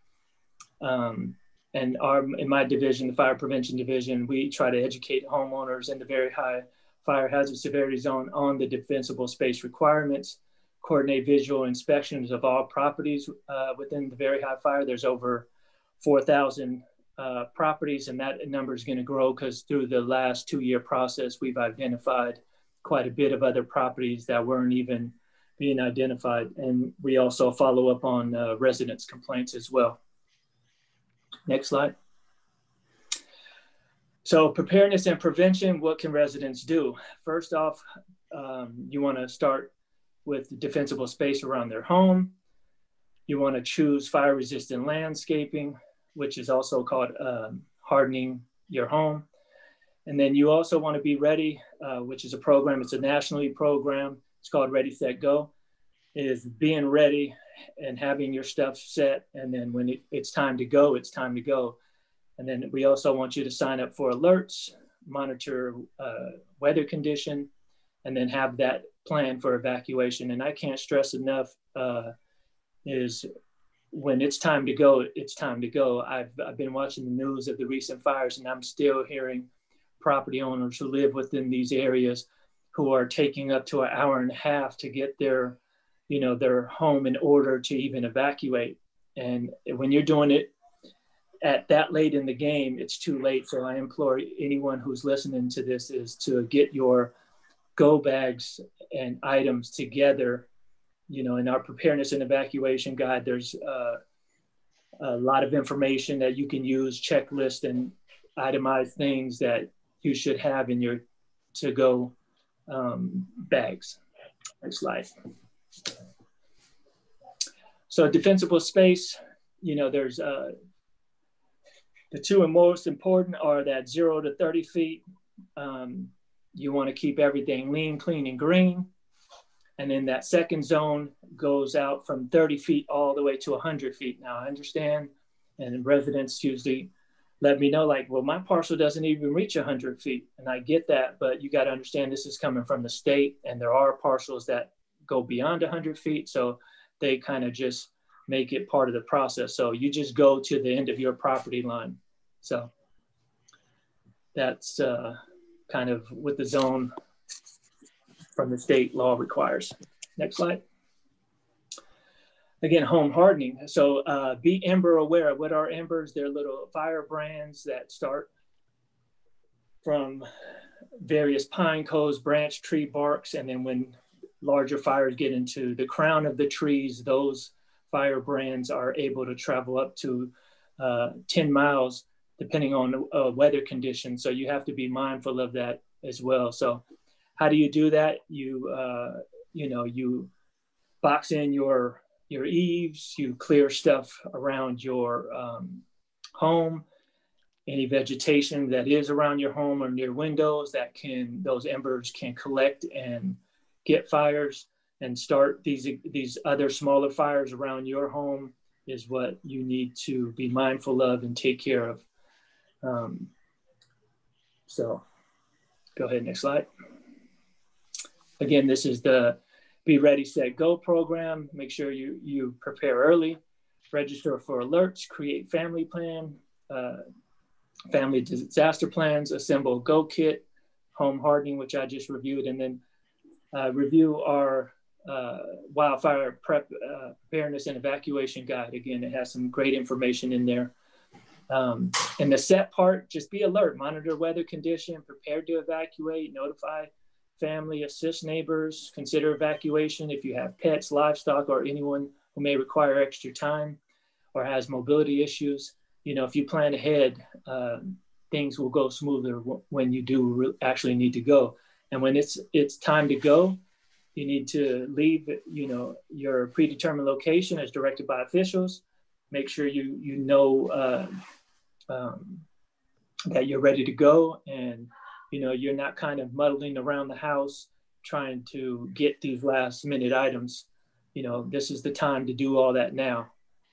And in my division, the Fire Prevention Division, we try to educate homeowners in the very high fire hazard severity zone on the defensible space requirements, coordinate visual inspections of all properties within the very high fire. There's over 4,000 properties, and that number is going to grow because through the last 2-year process, we've identified quite a bit of other properties that weren't even being identified. And we also follow up on residents' complaints as well. Next slide. So preparedness and prevention, what can residents do? First off, you want to start with defensible space around their home. You want to choose fire-resistant landscaping, which is also called hardening your home. And then you also want to be ready, which is a program, it's a nationally program. It's called Ready, Set, Go. It is being ready and having your stuff set. And then when it's time to go, it's time to go. And then we also want you to sign up for alerts, monitor weather condition, and then have that plan for evacuation. And I can't stress enough is when it's time to go, it's time to go. I've been watching the news of the recent fires, and I'm still hearing property owners who live within these areas who are taking up to an hour and a half to get their home in order to even evacuate. And when you're doing it at that late in the game, it's too late. So I implore anyone who's listening to this is to get your go bags and items together. In our preparedness and evacuation guide, there's a lot of information that you can use, checklist and itemized things that you should have in your to-go bags. Next slide. So defensible space, there's the two most important are that 0 to 30 feet. You want to keep everything lean, clean, and green. And then that second zone goes out from 30 feet all the way to 100 feet. Now I understand, and residents usually let me know like, well, my parcel doesn't even reach 100 feet. And I get that, but you got to understand this is coming from the state, and there are parcels that go beyond 100 feet. So they kind of just make it part of the process. So you just go to the end of your property line. So that's kind of what the zone from the state law requires. Next slide. Again, home hardening. So be ember aware. What are embers? They're little fire brands that start from various pine cones, branch, tree barks, and then when larger fires get into the crown of the trees, those fire brands are able to travel up to 10 miles depending on weather conditions. So you have to be mindful of that as well. So how do you do that? You box in your eaves, you clear stuff around your home, any vegetation that is around your home or near windows those embers can collect and get fires and start these other smaller fires around your home is what you need to be mindful of and take care of. So go ahead, next slide. Again, this is the Be Ready, Set, Go program. Make sure you prepare early, register for alerts, create family plan, family disaster plans, assemble a go kit, home hardening, which I just reviewed, and then review our wildfire preparedness and evacuation guide. Again, it has some great information in there. In the set part, just be alert, monitor weather condition, prepare to evacuate, notify family, assist neighbors, consider evacuation if you have pets, livestock, or anyone who may require extra time or has mobility issues. If you plan ahead, things will go smoother when you do actually need to go. And when it's time to go, you need to leave, your predetermined location as directed by officials. Make sure you know that you're ready to go, and you're not kind of muddling around the house trying to get these last minute items. This is the time to do all that now,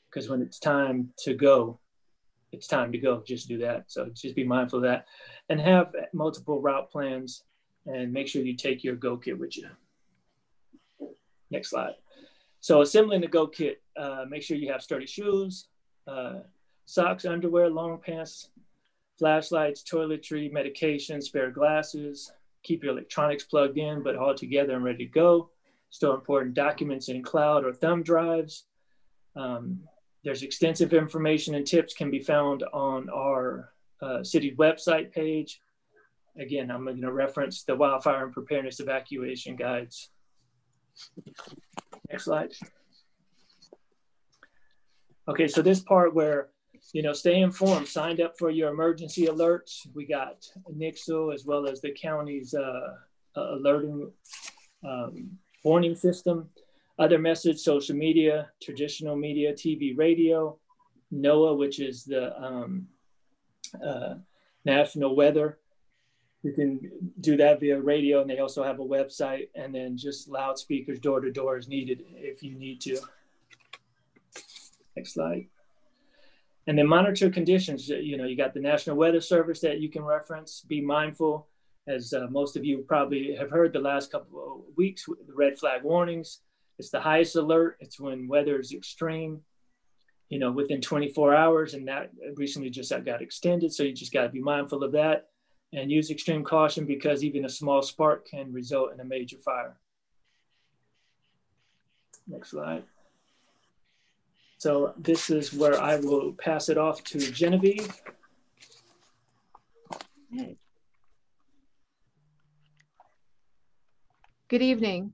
because when it's time to go, it's time to go, just do that. So just be mindful of that, and have multiple route plans, and make sure you take your go kit with you. Next slide. So assembling the go kit, make sure you have sturdy shoes, socks, underwear, long pants, flashlights, toiletry, medication, spare glasses. Keep your electronics plugged in, but all together and ready to go. Store important documents in cloud or thumb drives. There's extensive information and tips can be found on our city website page. Again, I'm going to reference the wildfire and preparedness evacuation guides. Next slide. Okay, so this part where, stay informed, signed up for your emergency alerts. We got NIXL as well as the county's alerting warning system. Other methods, social media, traditional media, TV, radio, NOAA, which is the national weather. You can do that via radio, and they also have a website, and then just loudspeakers door to door is needed if you need to. Next slide. And then monitor conditions. You got the National Weather Service that you can reference. Be mindful, as most of you probably have heard the last couple of weeks, the red flag warnings. It's the highest alert. It's when weather is extreme, within 24 hours, and that recently just got extended. So you just got to be mindful of that and use extreme caution, because even a small spark can result in a major fire. Next slide. So this is where I will pass it off to Genevieve. Okay. Good evening.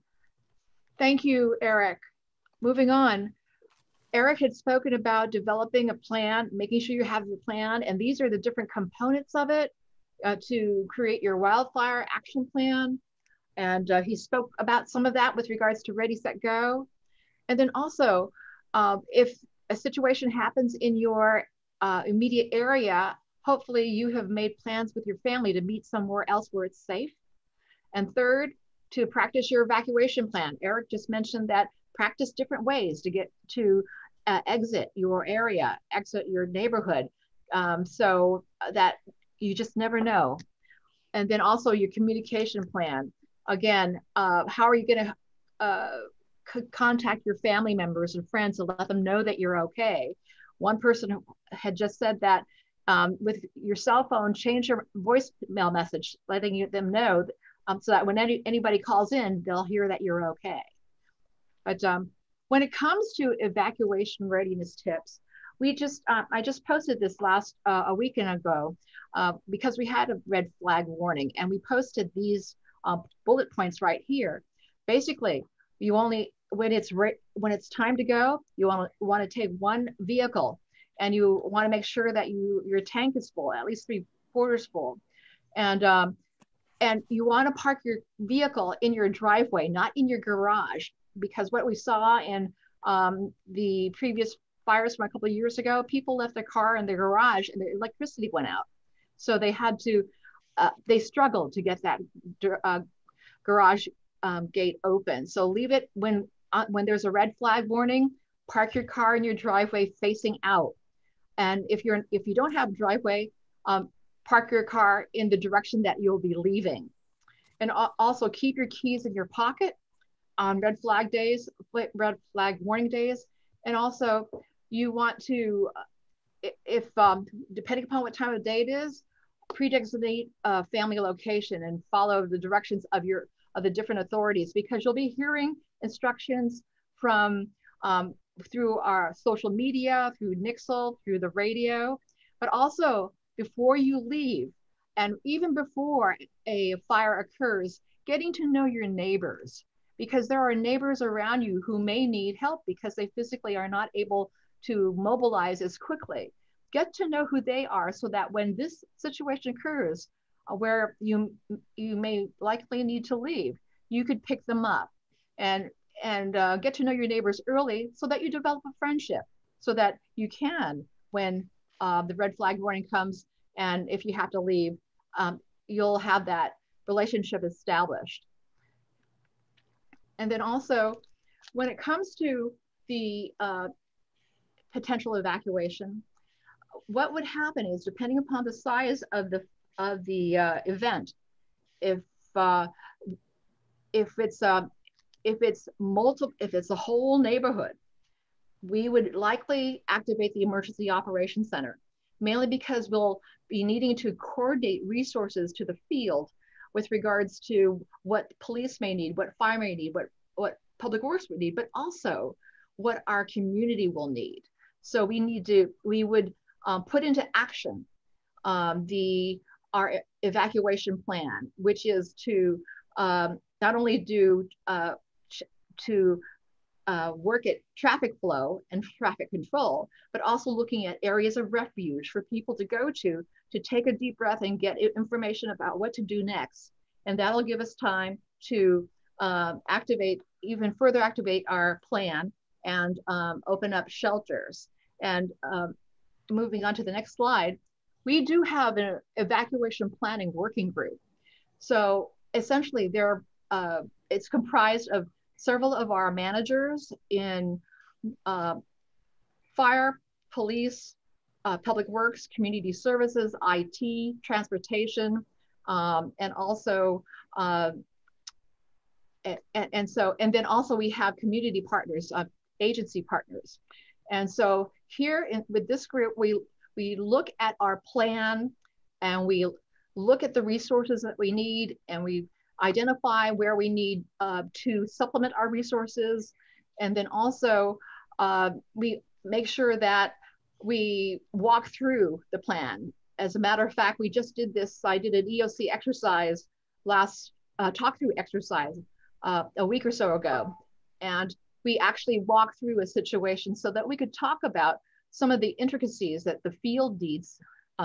Thank you, Eric. Moving on. Eric had spoken about developing a plan, making sure you have your plan, and these are the different components of it to create your wildfire action plan. And he spoke about some of that with regards to Ready, Set, Go. And then also, if a situation happens in your immediate area, hopefully you have made plans with your family to meet somewhere else where it's safe. And third, to practice your evacuation plan. Eric just mentioned that practice different ways to get to exit your area, exit your neighborhood, so that you just never know. And then also your communication plan. Again, how are you going to contact your family members and friends to let them know that you're okay? One person had just said that with your cell phone, change your voicemail message, letting them know so that when anybody calls in, they'll hear that you're okay. But when it comes to evacuation readiness tips, I just posted this a weekend ago because we had a red flag warning, and we posted these bullet points right here. Basically, when it's time to go, you want to take one vehicle, and you want to make sure that your tank is full, at least 3/4 full, and you want to park your vehicle in your driveway, not in your garage, because what we saw in the previous fires from a couple of years ago, people left their car in their garage and the electricity went out. So they struggled to get that garage gate open. So leave it when there's a red flag warning, park your car in your driveway facing out. And if you don't have a driveway, park your car in the direction that you'll be leaving. And also keep your keys in your pocket on red flag warning days. And also you want to, if depending upon what time of day it is, predesignate a family location and follow the directions of the different authorities, because you'll be hearing instructions from through our social media, through NIXL, through the radio, but also before you leave, and even before a fire occurs, getting to know your neighbors, because there are neighbors around you who may need help because they physically are not able to mobilize as quickly. Get to know who they are so that when this situation occurs where you may likely need to leave, you could pick them up and get to know your neighbors early so that you develop a friendship, so that you can, when the red flag warning comes and if you have to leave, you'll have that relationship established. And then also, when it comes to the potential evacuation, what would happen is, depending upon the size of the event, if it's a whole neighborhood, we would likely activate the Emergency Operations Center, mainly because we'll be needing to coordinate resources to the field with regards to what police may need, what fire may need, what public works would need, but also what our community will need. So we would put into action our evacuation plan, which is to not only work at traffic flow and traffic control, but also looking at areas of refuge for people to go to take a deep breath and get information about what to do next. And that'll give us time to further activate our plan and open up shelters. And moving on to the next slide, we do have an evacuation planning working group. So essentially it's comprised of several of our managers in fire, police, public works, community services, IT, transportation, and also and then also we have community partners, agency partners. And so here with this group, we look at our plan and we look at the resources that we need, and we identify where we need to supplement our resources. And then also we make sure that we walk through the plan. As a matter of fact, we just did this. I did an EOC exercise talk-through exercise a week or so ago. And we actually walked through a situation so that we could talk about some of the intricacies that the field needs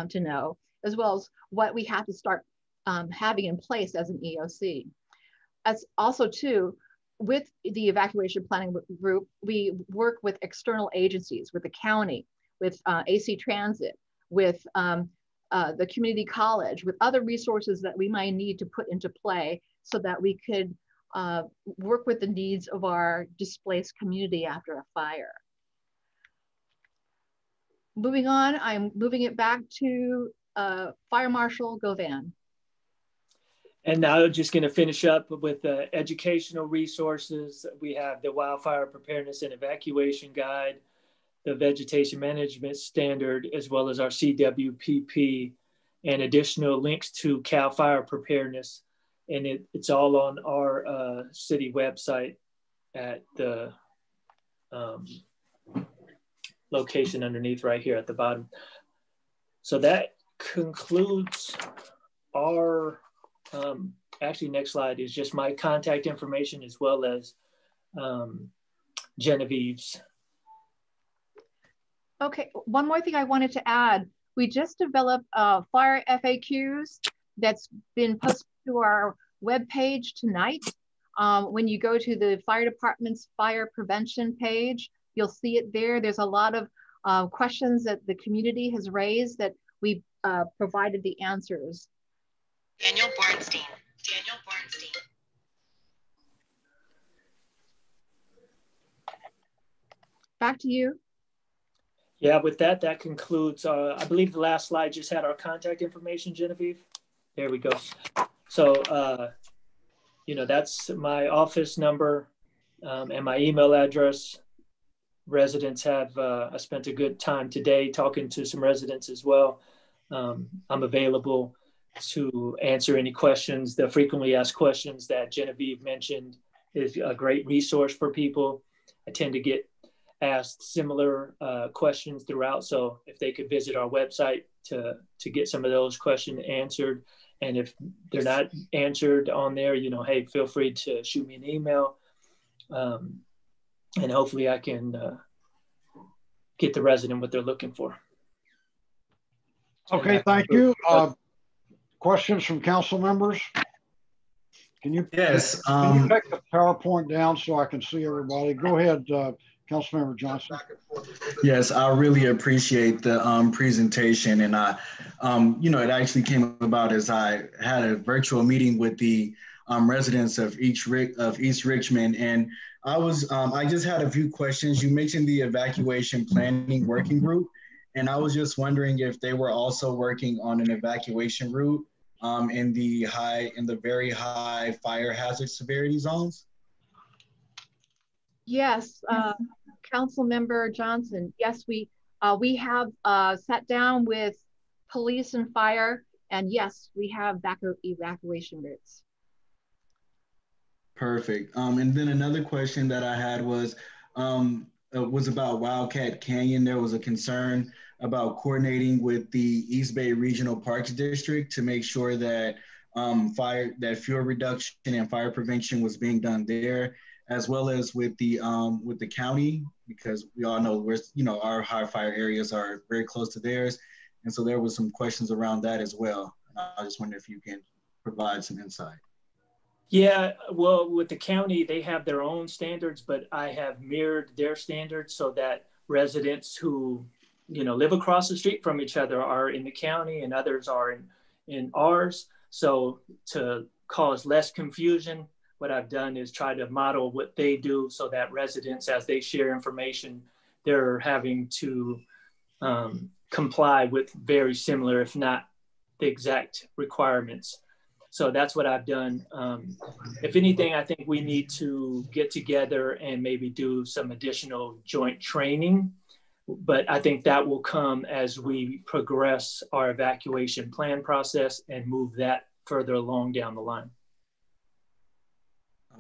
to know, as well as what we have to start having in place as an EOC. As also too, with the evacuation planning group, we work with external agencies, with the county, with AC Transit, with the community college, with other resources that we might need to put into play so that we could work with the needs of our displaced community after a fire. Moving on, I'm moving it back to Fire Marshal Govan. And now I'm just going to finish up with the educational resources. We have the Wildfire Preparedness and Evacuation Guide, the Vegetation Management Standard, as well as our CWPP, and additional links to CAL FIRE Preparedness. And it's all on our city website at the location underneath right here at the bottom. So that concludes our, actually next slide is just my contact information as well as Genevieve's. Okay, one more thing I wanted to add. We just developed fire FAQs that's been posted to our webpage tonight. When you go to the fire department's fire prevention page, you'll see it there. There's a lot of questions that the community has raised that we provided the answers. Daniel Bornstein. Daniel Bornstein. Back to you. Yeah, with that, that concludes, I believe the last slide just had our contact information, Genevieve. There we go. So, you know, that's my office number and my email address. Residents have, I spent a good time today talking to some residents as well. I'm available to answer any questions. The frequently asked questions that Genevieve mentioned is a great resource for people. I tend to get asked similar questions throughout. So if they could visit our website to get some of those questions answered. And if they're not answered on there, you know, hey, feel free to shoot me an email. And hopefully I can get the resident what they're looking for. Okay, thank you. Questions from council members? Can you, yes, can you take the PowerPoint down so I can see everybody? Go ahead, Councilmember Johnson. Yes, I really appreciate the presentation, and I, you know, it actually came about as I had a virtual meeting with the residents of East Richmond, and I was, I just had a few questions. You mentioned the evacuation planning working group, And I was just wondering if they were also working on an evacuation route in the very high fire hazard severity zones. Yes, Council Member Johnson. Yes, we have sat down with police and fire, and yes, we have evacuation routes. Perfect. And then another question that I had was about Wildcat Canyon. There was a concern about coordinating with the East Bay Regional Parks District to make sure that fuel reduction and fire prevention was being done there, as well as with the county, because we all know our high fire areas are very close to theirs, and so there was some questions around that as well. I just wonder if you can provide some insight. Yeah, well, with the county, they have their own standards, but I have mirrored their standards so that residents who, live across the street from each other are in the county and others are in ours. So to cause less confusion, what I've done is try to model what they do so that residents, as they share information, they're having to comply with very similar, if not the exact requirements. So that's what I've done. If anything, I think we need to get together and maybe do some additional joint training, but I think that will come as we progress our evacuation plan process and move that further along down the line.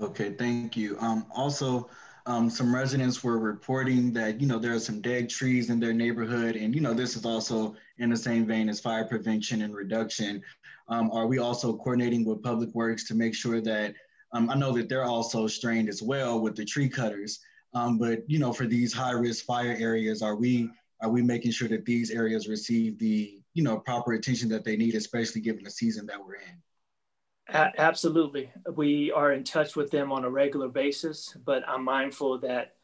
Okay, thank you. Also, some residents were reporting that, there are some dead trees in their neighborhood, and, this is also in the same vein as fire prevention and reduction. Are we also coordinating with Public Works to make sure that, I know that they're also strained as well with the tree cutters, but, for these high risk fire areas, are we making sure that these areas receive the, proper attention that they need, especially given the season that we're in? Absolutely. We are in touch with them on a regular basis, but I'm mindful that,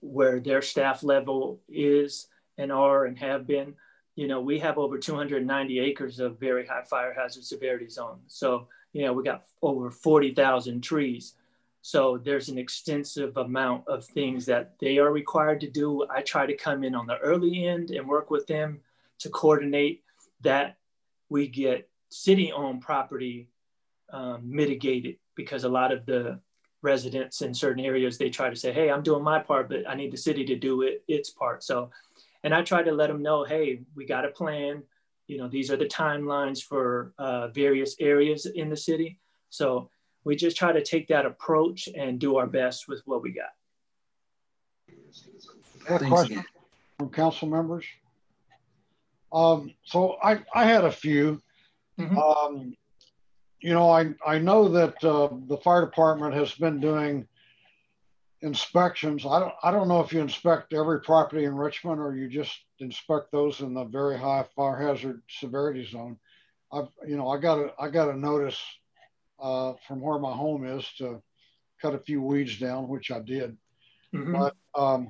where their staff level is and are and have been, we have over 290 acres of very high fire hazard severity zone. So, we got over 40,000 trees. So there's an extensive amount of things that they are required to do. I try to come in on the early end and work with them to coordinate that we get city-owned property mitigated, because a lot of the residents in certain areas, they try to say, hey, I'm doing my part, but I need the city to do its part. So, and I try to let them know, hey, we got a plan. These are the timelines for various areas in the city. So we just try to take that approach and do our best with what we got. A question from council members. So I had a few. Mm-hmm. I know that the fire department has been doing inspections. I don't know if you inspect every property in Richmond or you just inspect those in the very high fire hazard severity zone. I got a notice from where my home is to cut a few weeds down, which I did. Mm-hmm.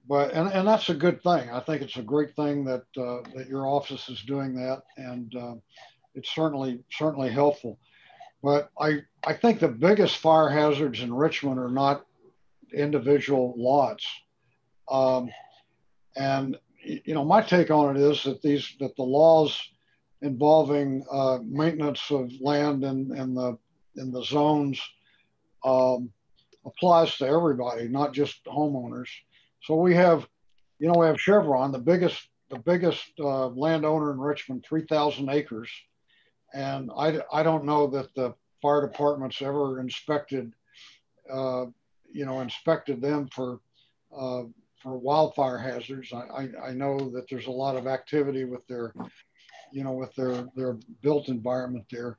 But that's a good thing. I think it's a great thing that that your office is doing that, and it's certainly helpful. But I think the biggest fire hazards in Richmond are not individual lots. And my take on it is that the laws involving maintenance of land in the zones applies to everybody, not just homeowners. So we have Chevron, the biggest landowner in Richmond, 3,000 acres. And I don't know that the fire department's ever inspected them for wildfire hazards. I know that there's a lot of activity with their built environment there,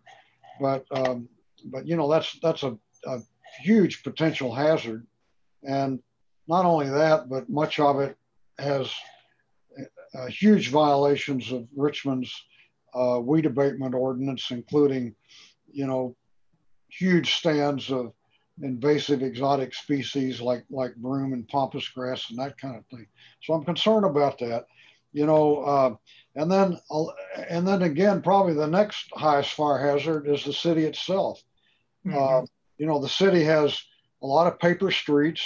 but that's a huge potential hazard. And not only that, but much of it has huge violations of Richmond's weed abatement ordinance, including, huge stands of invasive exotic species like broom and pampas grass and that kind of thing. So I'm concerned about that, and then again, probably the next highest fire hazard is the city itself. Mm-hmm. The city has a lot of paper streets,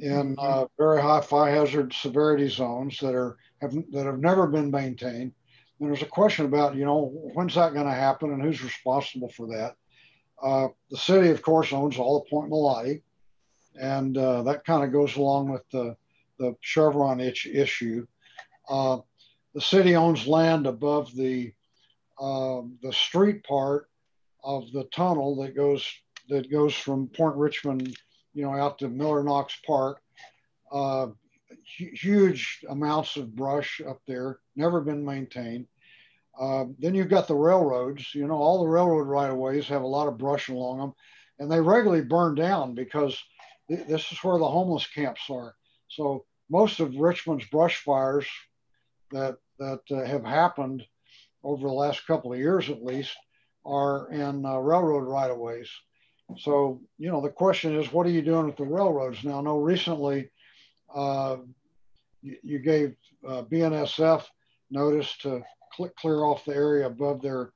in very high fire hazard severity zones that have never been maintained. And there's a question about, you know, when's that going to happen and who's responsible for that? The city, of course, owns all the Point Melati, and that kind of goes along with the Chevron issue. The city owns land above the street part of the tunnel that goes from Point Richmond, you know, out to Miller Knox Park. Huge amounts of brush up there, never been maintained. Then you've got the railroads. You know, all the railroad right-of-ways have a lot of brush along them, and they regularly burn down because this is where the homeless camps are. So most of Richmond's brush fires that have happened over the last couple of years, at least, are in railroad right-of-ways. So, you know, the question is, what are you doing with the railroads? Now, I know recently you gave BNSF notice to clear off the area above their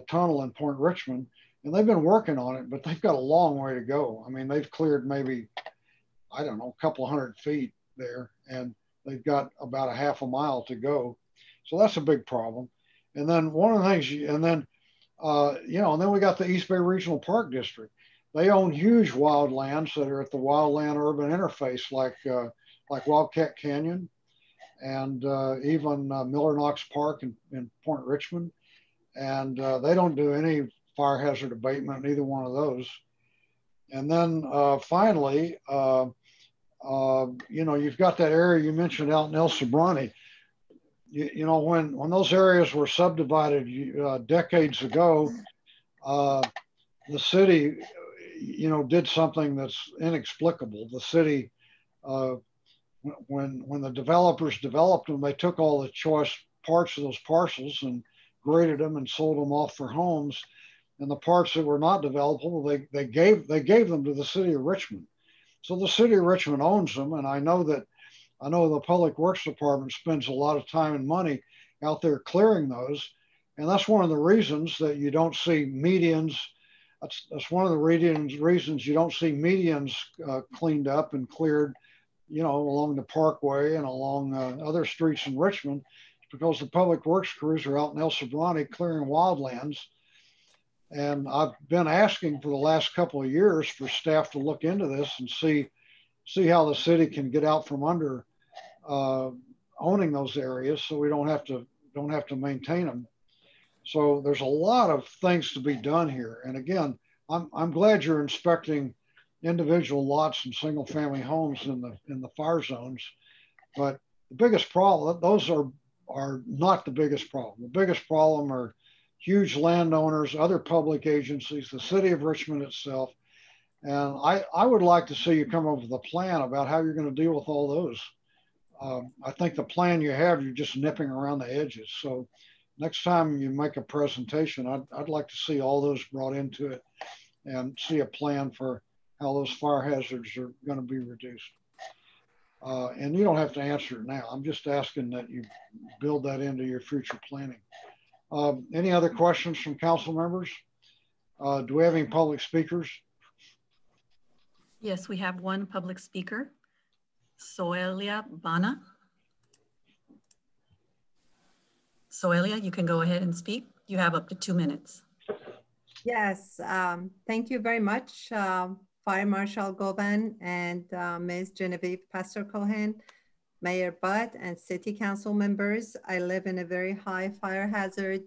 tunnel in Point Richmond, and they've been working on it, but they've got a long way to go. I mean, they've cleared maybe, I don't know, a couple of 100 feet there, and they've got about a half a mile to go. So that's a big problem. And then one of the things, you know, and then we got the East Bay Regional Park District. They own huge wildlands that are at the wildland urban interface, like Wildcat Canyon and even Miller Knox Park in Point Richmond. And they don't do any fire hazard abatement in either one of those. And then finally, you know, you've got that area you mentioned out in El Sobrante. You know, when those areas were subdivided decades ago, the city, you know, did something that's inexplicable. The city, when the developers developed them, they took all the choice parts of those parcels and graded them and sold them off for homes. And the parts that were not developable, they gave them to the city of Richmond. So the city of Richmond owns them, and I know the Public Works Department spends a lot of time and money out there clearing those. And that's one of the reasons that you don't see medians. That's one of the reasons you don't see medians cleaned up and cleared, you know, along the Parkway and along other streets in Richmond. It's because the Public Works crews are out in El Sobrante clearing wildlands. And I've been asking for the last couple of years for staff to look into this and see how the city can get out from under owning those areas, so we don't have to maintain them. So there's a lot of things to be done here. And again, I'm glad you're inspecting individual lots and single family homes in the fire zones, but the biggest problem, those are not the biggest problem. The biggest problem are huge landowners, other public agencies, the city of Richmond itself. And I would like to see you come up with a plan about how you're going to deal with all those. I think the plan you have, you're just nipping around the edges. So next time you make a presentation, I'd like to see all those brought into it and see a plan for how those fire hazards are going to be reduced. And you don't have to answer it now. I'm just asking that you build that into your future planning. Any other questions from council members? Do we have any public speakers? Yes, we have one public speaker, Soelia Bana. Soelia, you can go ahead and speak. You have up to 2 minutes. Yes, thank you very much, Fire Marshal Govan and Ms. Genevieve Pastor Cohen, Mayor Butt, and City Council members. I live in a very high fire hazard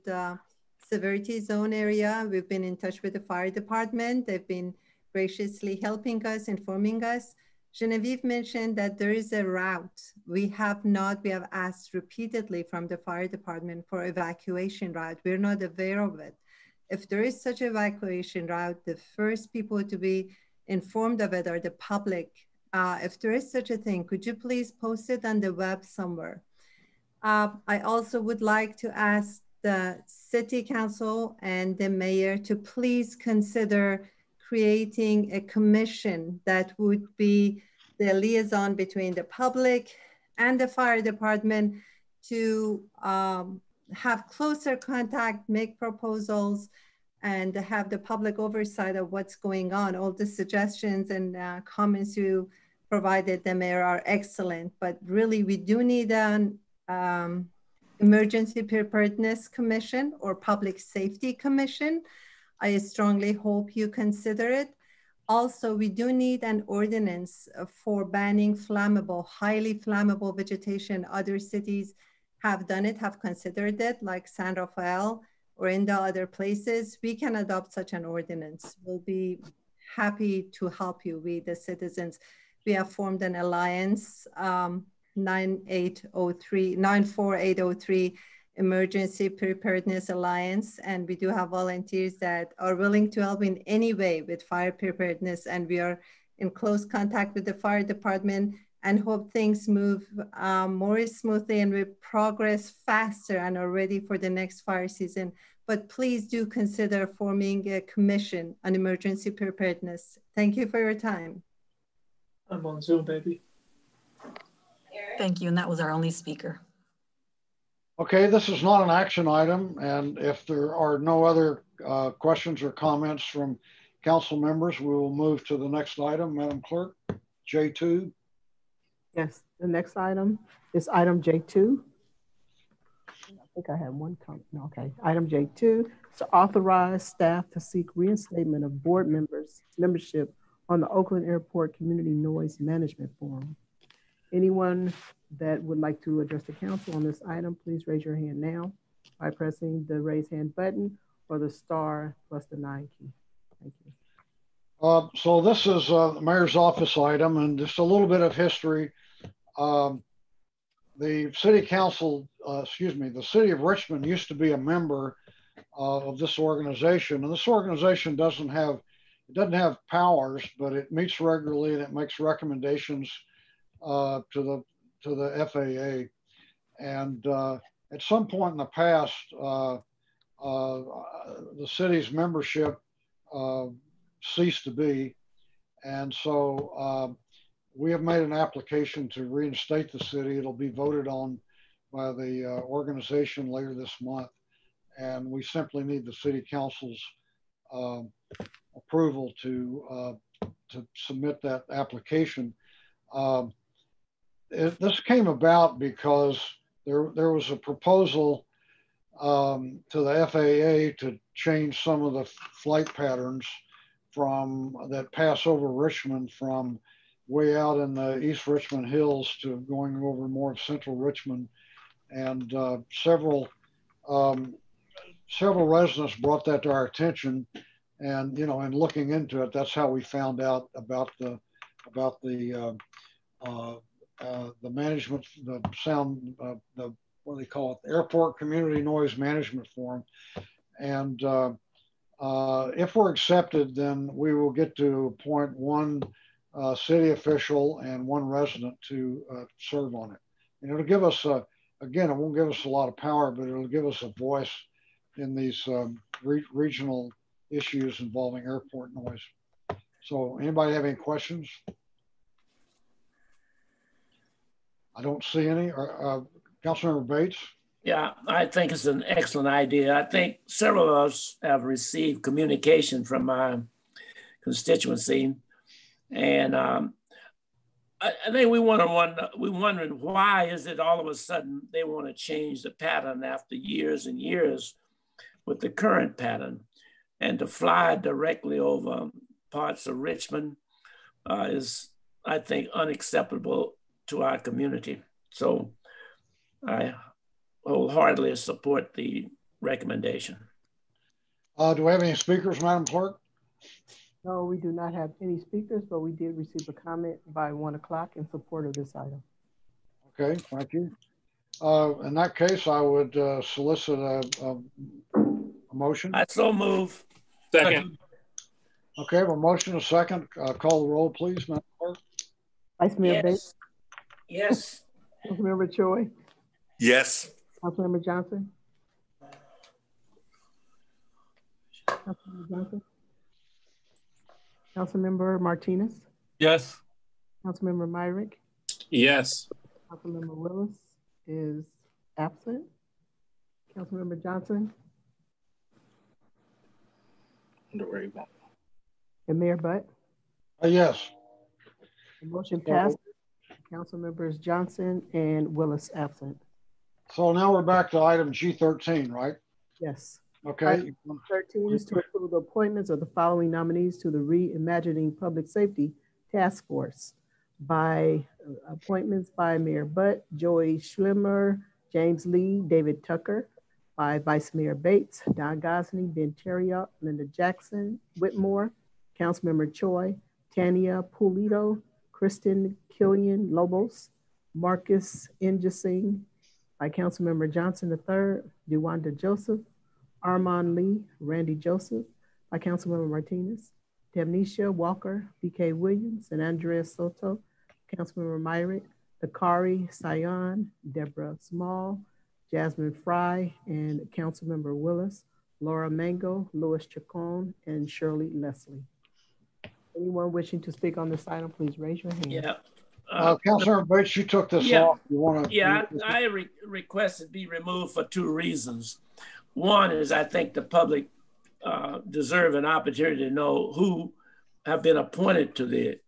severity zone area. We've been in touch with the fire department. They've been graciously helping us, informing us. Genevieve mentioned that there is a route. We have asked repeatedly from the fire department for evacuation route. We're not aware of it. If there is such evacuation route, the first people to be informed of it are the public. If there is such a thing, could you please post it on the web somewhere? I also would like to ask the City Council and the Mayor to please consider creating a commission that would be the liaison between the public and the fire department to have closer contact, make proposals, and have the public oversight of what's going on. All the suggestions and comments you provided the mayor are excellent, but really we do need an emergency preparedness commission or public safety commission. I strongly hope you consider it. Also, we do need an ordinance for banning flammable, highly flammable vegetation. Other cities have done it, have considered it, like San Rafael or in the other places. We can adopt such an ordinance. We'll be happy to help you, we the citizens. We have formed an alliance, 94803 Emergency Preparedness Alliance, and we do have volunteers that are willing to help in any way with fire preparedness, and we are in close contact with the fire department and hope things move more smoothly and we progress faster and are ready for the next fire season. But please do consider forming a commission on emergency preparedness. Thank you for your time. I'm on Zoom, baby. Thank you, and that was our only speaker. Okay, this is not an action item, and if there are no other questions or comments from council members, we will move to the next item. Madam Clerk, J2. Yes, the next item is item J2. I think I have one comment. No, okay, item J2 to authorize staff to seek reinstatement of board membership on the Oakland Airport Community Noise Management Forum. Anyone that would like to address the council on this item, please raise your hand now by pressing the raise hand button or the star plus the 9 key. Thank you. So this is the mayor's office item, and just a little bit of history. The city council, the city of Richmond used to be a member of this organization, and this organization doesn't have powers, but it meets regularly and it makes recommendations to the FAA. And at some point in the past, the city's membership ceased to be, and so we have made an application to reinstate the city. It'll be voted on by the organization later this month, and we simply need the city council's approval to submit that application. This came about because there was a proposal to the FAA to change some of the flight patterns that pass over Richmond from way out in the East Richmond Hills to going over more of central Richmond. And several residents brought that to our attention. And, you know, in looking into it, that's how we found out about the management, the sound, what do they call it? The Airport Community Noise Management Forum. And if we're accepted, then we will get to appoint one city official and one resident to serve on it. And it'll give us, again, it won't give us a lot of power, but it'll give us a voice in these regional issues involving airport noise. So anybody have any questions? I don't see any. Councilmember Bates? Yeah, I think it's an excellent idea. I think several of us have received communication from my constituency, and I think we're wondering why is it all of a sudden they want to change the pattern after years and years with the current pattern, and to fly directly over parts of Richmond is, I think, unacceptable to our community. So I wholeheartedly support the recommendation. Do we have any speakers, Madam Clerk? No, we do not have any speakers, but we did receive a comment by 1 o'clock in support of this item. Okay, thank you. In that case, I would solicit a motion. I so move. Second. Okay, a motion, a second. Call the roll, please, Madam Clerk. Vice Mayor Bates? Yes. Councilmember Choi? Yes. Councilmember Johnson? Councilmember Johnson? Councilmember Martinez? Yes. Councilmember Myrick? Yes. Councilmember Willis is absent. Councilmember Johnson? Don't worry about it. And Mayor Butt? Yes. The motion passed. Council members Johnson and Willis absent. So now we're back to item G13, right? Yes. Okay. Item 13 is to approve the appointments of the following nominees to the Reimagining Public Safety Task Force by appointments by Mayor Butt, Joey Schlimmer, James Lee, David Tucker, by Vice Mayor Bates, Don Gosney, Ben Terriot, Linda Jackson, Whitmore, Councilmember Choi, Tania Pulido, Kristen Killian Lobos, Marcus Injasing, by Councilmember Johnson III, DeWanda Joseph, Armand Lee, Randy Joseph, by Councilmember Martinez, Demnisha Walker, BK Williams, and Andrea Soto, Councilmember Myrick, Dakari Sion, Deborah Small, Jasmine Fry, and Councilmember Willis, Laura Mango, Louis Chacon, and Shirley Leslie. Anyone wishing to speak on this item, please raise your hand. Yeah. Councilor Bates, you took this off. You want to? Yeah, I request it be removed for two reasons. One is I think the public deserve an opportunity to know who have been appointed to the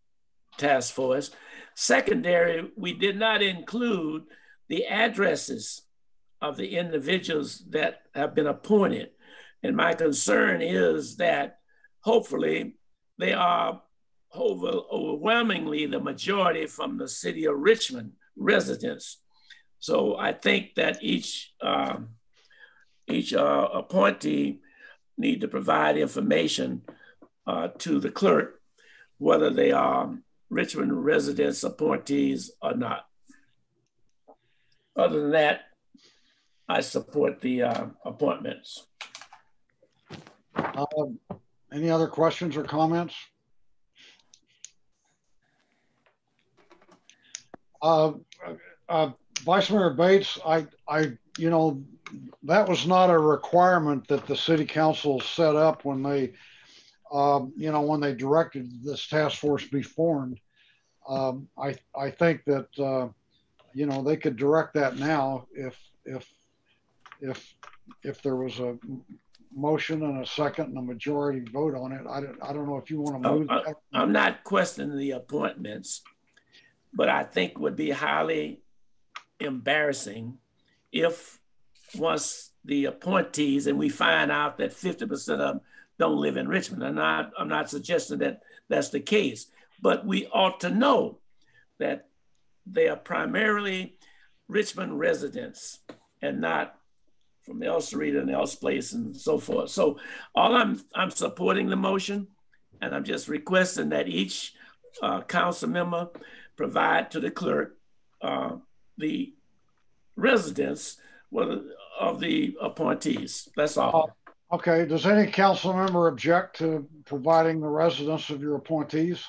task force. Secondary, we did not include the addresses of the individuals that have been appointed. And my concern is that hopefully they are overwhelmingly the majority from the city of Richmond residents. So I think that each appointee need to provide information to the clerk, whether they are Richmond residents appointees or not. Other than that, I support the appointments. Any other questions or comments? Vice Mayor Bates, you know, that was not a requirement that the city council set up when they, you know, when they directed this task force be formed. I think that, you know, they could direct that now if there was a motion and a second and a majority vote on it. I don't know if you want to move that. I'm not questioning the appointments, but I think would be highly embarrassing if once the appointees and we find out that 50% of them don't live in Richmond. I'm not suggesting that that's the case, but we ought to know that they are primarily Richmond residents and not from El Cerrito and El Place and so forth. So I'm supporting the motion, and I'm just requesting that each council member provide to the clerk the residents of the appointees. That's all. Okay. Does any council member object to providing the residents of your appointees?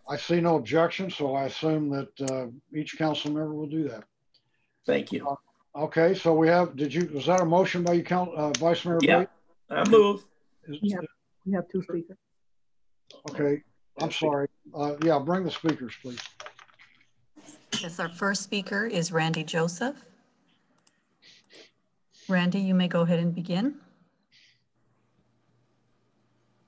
I see no objection, so I assume that each council member will do that. Thank you. Okay, so we have, was that a motion by you, Vice Mayor Bates? I move. We have two speakers. Okay, I'm sorry. Yeah, bring the speakers, please. Yes, our first speaker is Randy Joseph. Randy, you may go ahead and begin.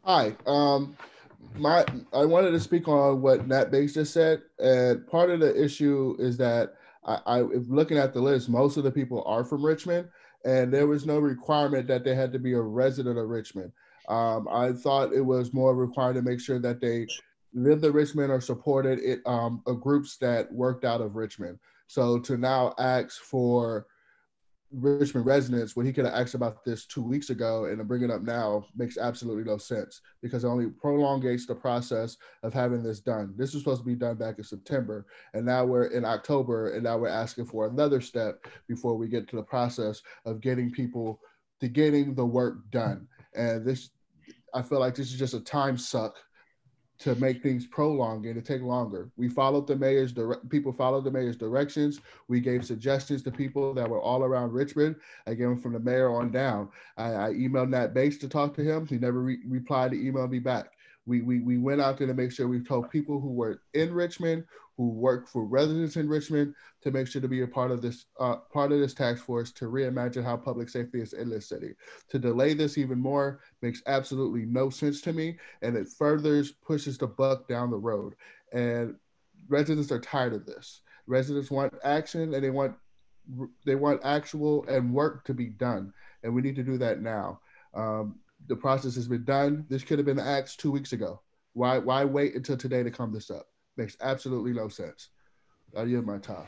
Hi, I wanted to speak on what Nat Bates just said, and part of the issue is that if looking at the list, most of the people are from Richmond, and there was no requirement that they had to be a resident of Richmond. I thought it was more required to make sure that they lived in Richmond or supported it, groups that worked out of Richmond. So to now ask for Richmond residents when he could have asked about this 2 weeks ago and to bring it up now makes absolutely no sense, because it only prolongates the process of having this done. This was supposed to be done back in September, and now we're in October, and now we're asking for another step before we get to the process of getting people to getting the work done. And this, I feel like this is just a time suck to make things prolong and to take longer. We followed the mayor's people followed the mayor's directions. We gave suggestions to people that were all around Richmond. I gave them from the mayor on down. I emailed Nat Bates to talk to him. He never replied to email me back. We went out there to make sure we told people who were in Richmond, who work for residents in Richmond, to make sure to be a part of this task force to reimagine how public safety is in this city. To delay this even more makes absolutely no sense to me, and it further pushes the buck down the road. And residents are tired of this. Residents want action, and they want actual and work to be done, and we need to do that now. The process has been done. This could have been axed 2 weeks ago. Why wait until today to come this up? Makes absolutely no sense. I yield my time.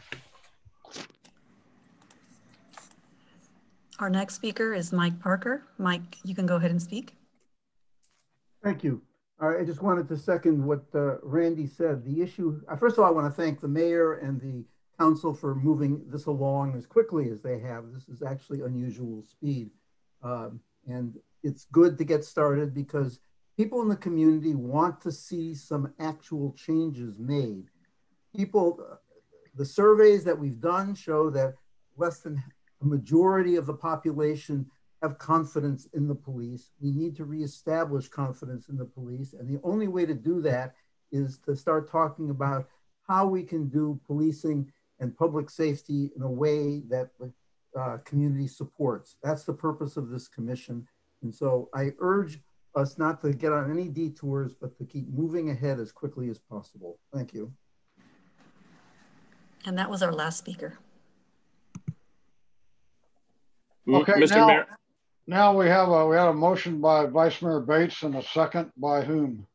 Our next speaker is Mike Parker. Mike, you can go ahead and speak. Thank you. I just wanted to second what Randy said. The issue, first of all, I want to thank the mayor and the council for moving this along as quickly as they have. This is actually unusual speed. And it's good to get started because people in the community want to see some actual changes made. The surveys that we've done show that less than a majority of the population have confidence in the police. We need to reestablish confidence in the police. And the only way to do that is to start talking about how we can do policing and public safety in a way that the community supports. That's the purpose of this commission. And so I urge us not to get on any detours, but to keep moving ahead as quickly as possible. Thank you. And that was our last speaker. Okay, Mr. Mayor. now we had a motion by Vice Mayor Bates and a second by whom?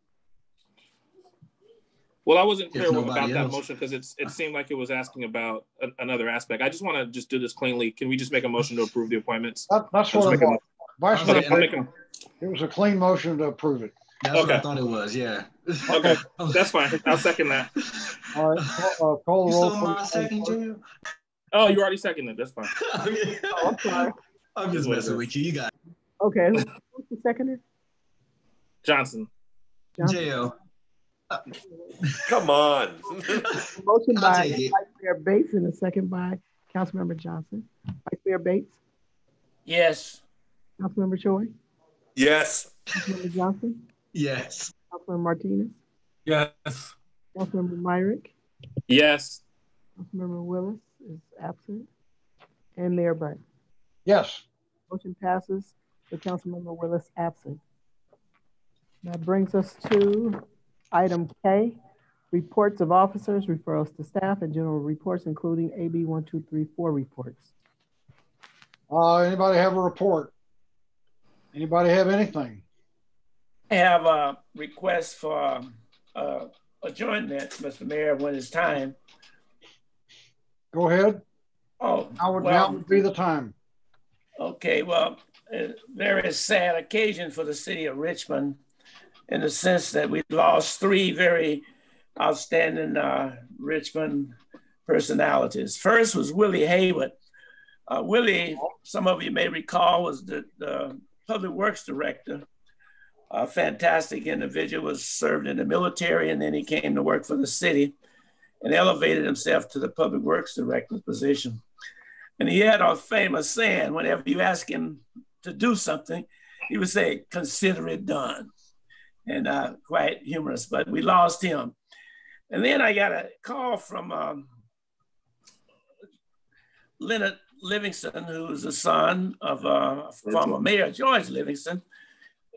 Well, I wasn't clear If about nobody that else. motion because it seemed like it was asking about another aspect. I just want to just do this cleanly. Can we just make a motion to approve the appointments? That's what it was. Vice Mayor Okay, Bates, it was a clean motion to approve it. That's what I Okay. thought it was, yeah. Okay, that's fine. I'll second that. All right, call the You roll. saw my second, Junior? Oh, you already seconded. That's fine. Okay. Oh, I'm sorry. I'm just messing with you. You got it. Okay, who's the seconder? Johnson. JL. Come on. Motion I'll by take it. Vice Mayor Bates and a second by Councilmember Johnson. Vice Mayor Bates, Yes. Councilmember Choi, Yes. Councilmember Johnson, Yes. Councilmember Martinez, Yes. Councilmember Myrick, Yes. Councilmember Willis is absent, and Mayor Butt. Yes. Motion passes with Councilmember Willis absent. That brings us to item K, reports of officers, referrals to staff, and general reports, including AB 1234 reports. Anybody have a report? Anybody have anything? I have a request for adjournment, Mr. Mayor, when it's time. Go ahead. Oh, Now would be the time. Okay, well, a very sad occasion for the city of Richmond in the sense that we lost three very outstanding Richmond personalities. First was Willie Hayward. Willie, some of you may recall, was the public works director. A fantastic individual, was served in the military, and then he came to work for the city and elevated himself to the public works director's position. And he had a famous saying: whenever you ask him to do something, he would say, "Consider it done." And quite humorous, but we lost him. And then I got a call from Leonard Livingston, who was the son of former Mayor George Livingston,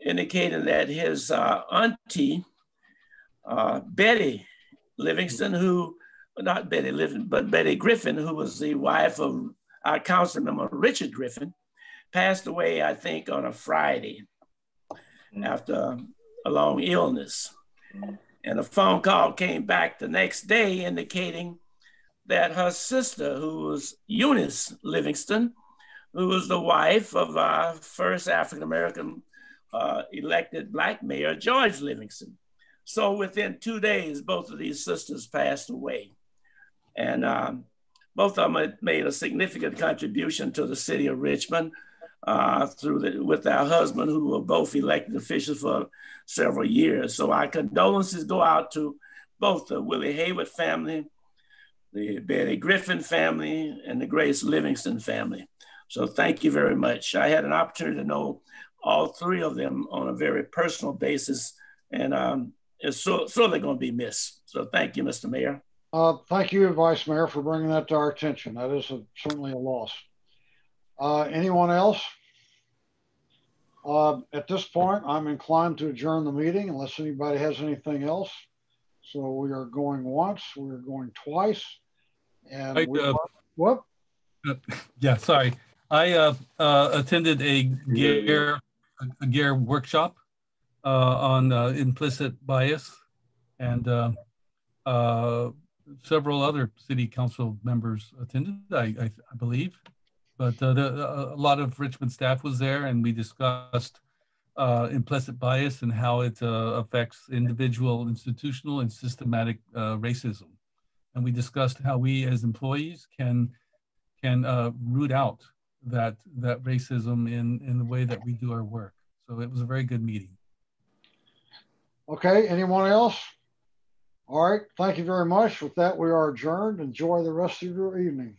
indicating that his auntie, Betty Livingston, not Betty Livingston, but Betty Griffin, who was the wife of our council member Richard Griffin, passed away, I think, on a Friday after a long illness. And a phone call came back the next day indicating that her sister, who was Eunice Livingston, who was the wife of our first African-American elected Black mayor, George Livingston. So within 2 days, both of these sisters passed away. And both of them had made a significant contribution to the city of Richmond with our husband, who were both elected officials for several years. So our condolences go out to both the Willie Hayward family, the Betty Griffin family, and the Grace Livingston family. So thank you very much. I had an opportunity to know all three of them on a very personal basis, and it's sorely going to be missed. So thank you, Mr. Mayor. Thank you, Vice Mayor, for bringing that to our attention. That is certainly a loss. Anyone else? At this point, I'm inclined to adjourn the meeting unless anybody has anything else. So we are going once, we're going twice, and what? Yeah, sorry. I attended a GARE workshop on implicit bias, and several other city council members attended, I believe. But a lot of Richmond staff was there, and we discussed implicit bias and how it affects individual, institutional, and systematic racism. And we discussed how we as employees can root out that racism in the way that we do our work. So it was a very good meeting. Okay, anyone else? All right, thank you very much. With that, we are adjourned. Enjoy the rest of your evening.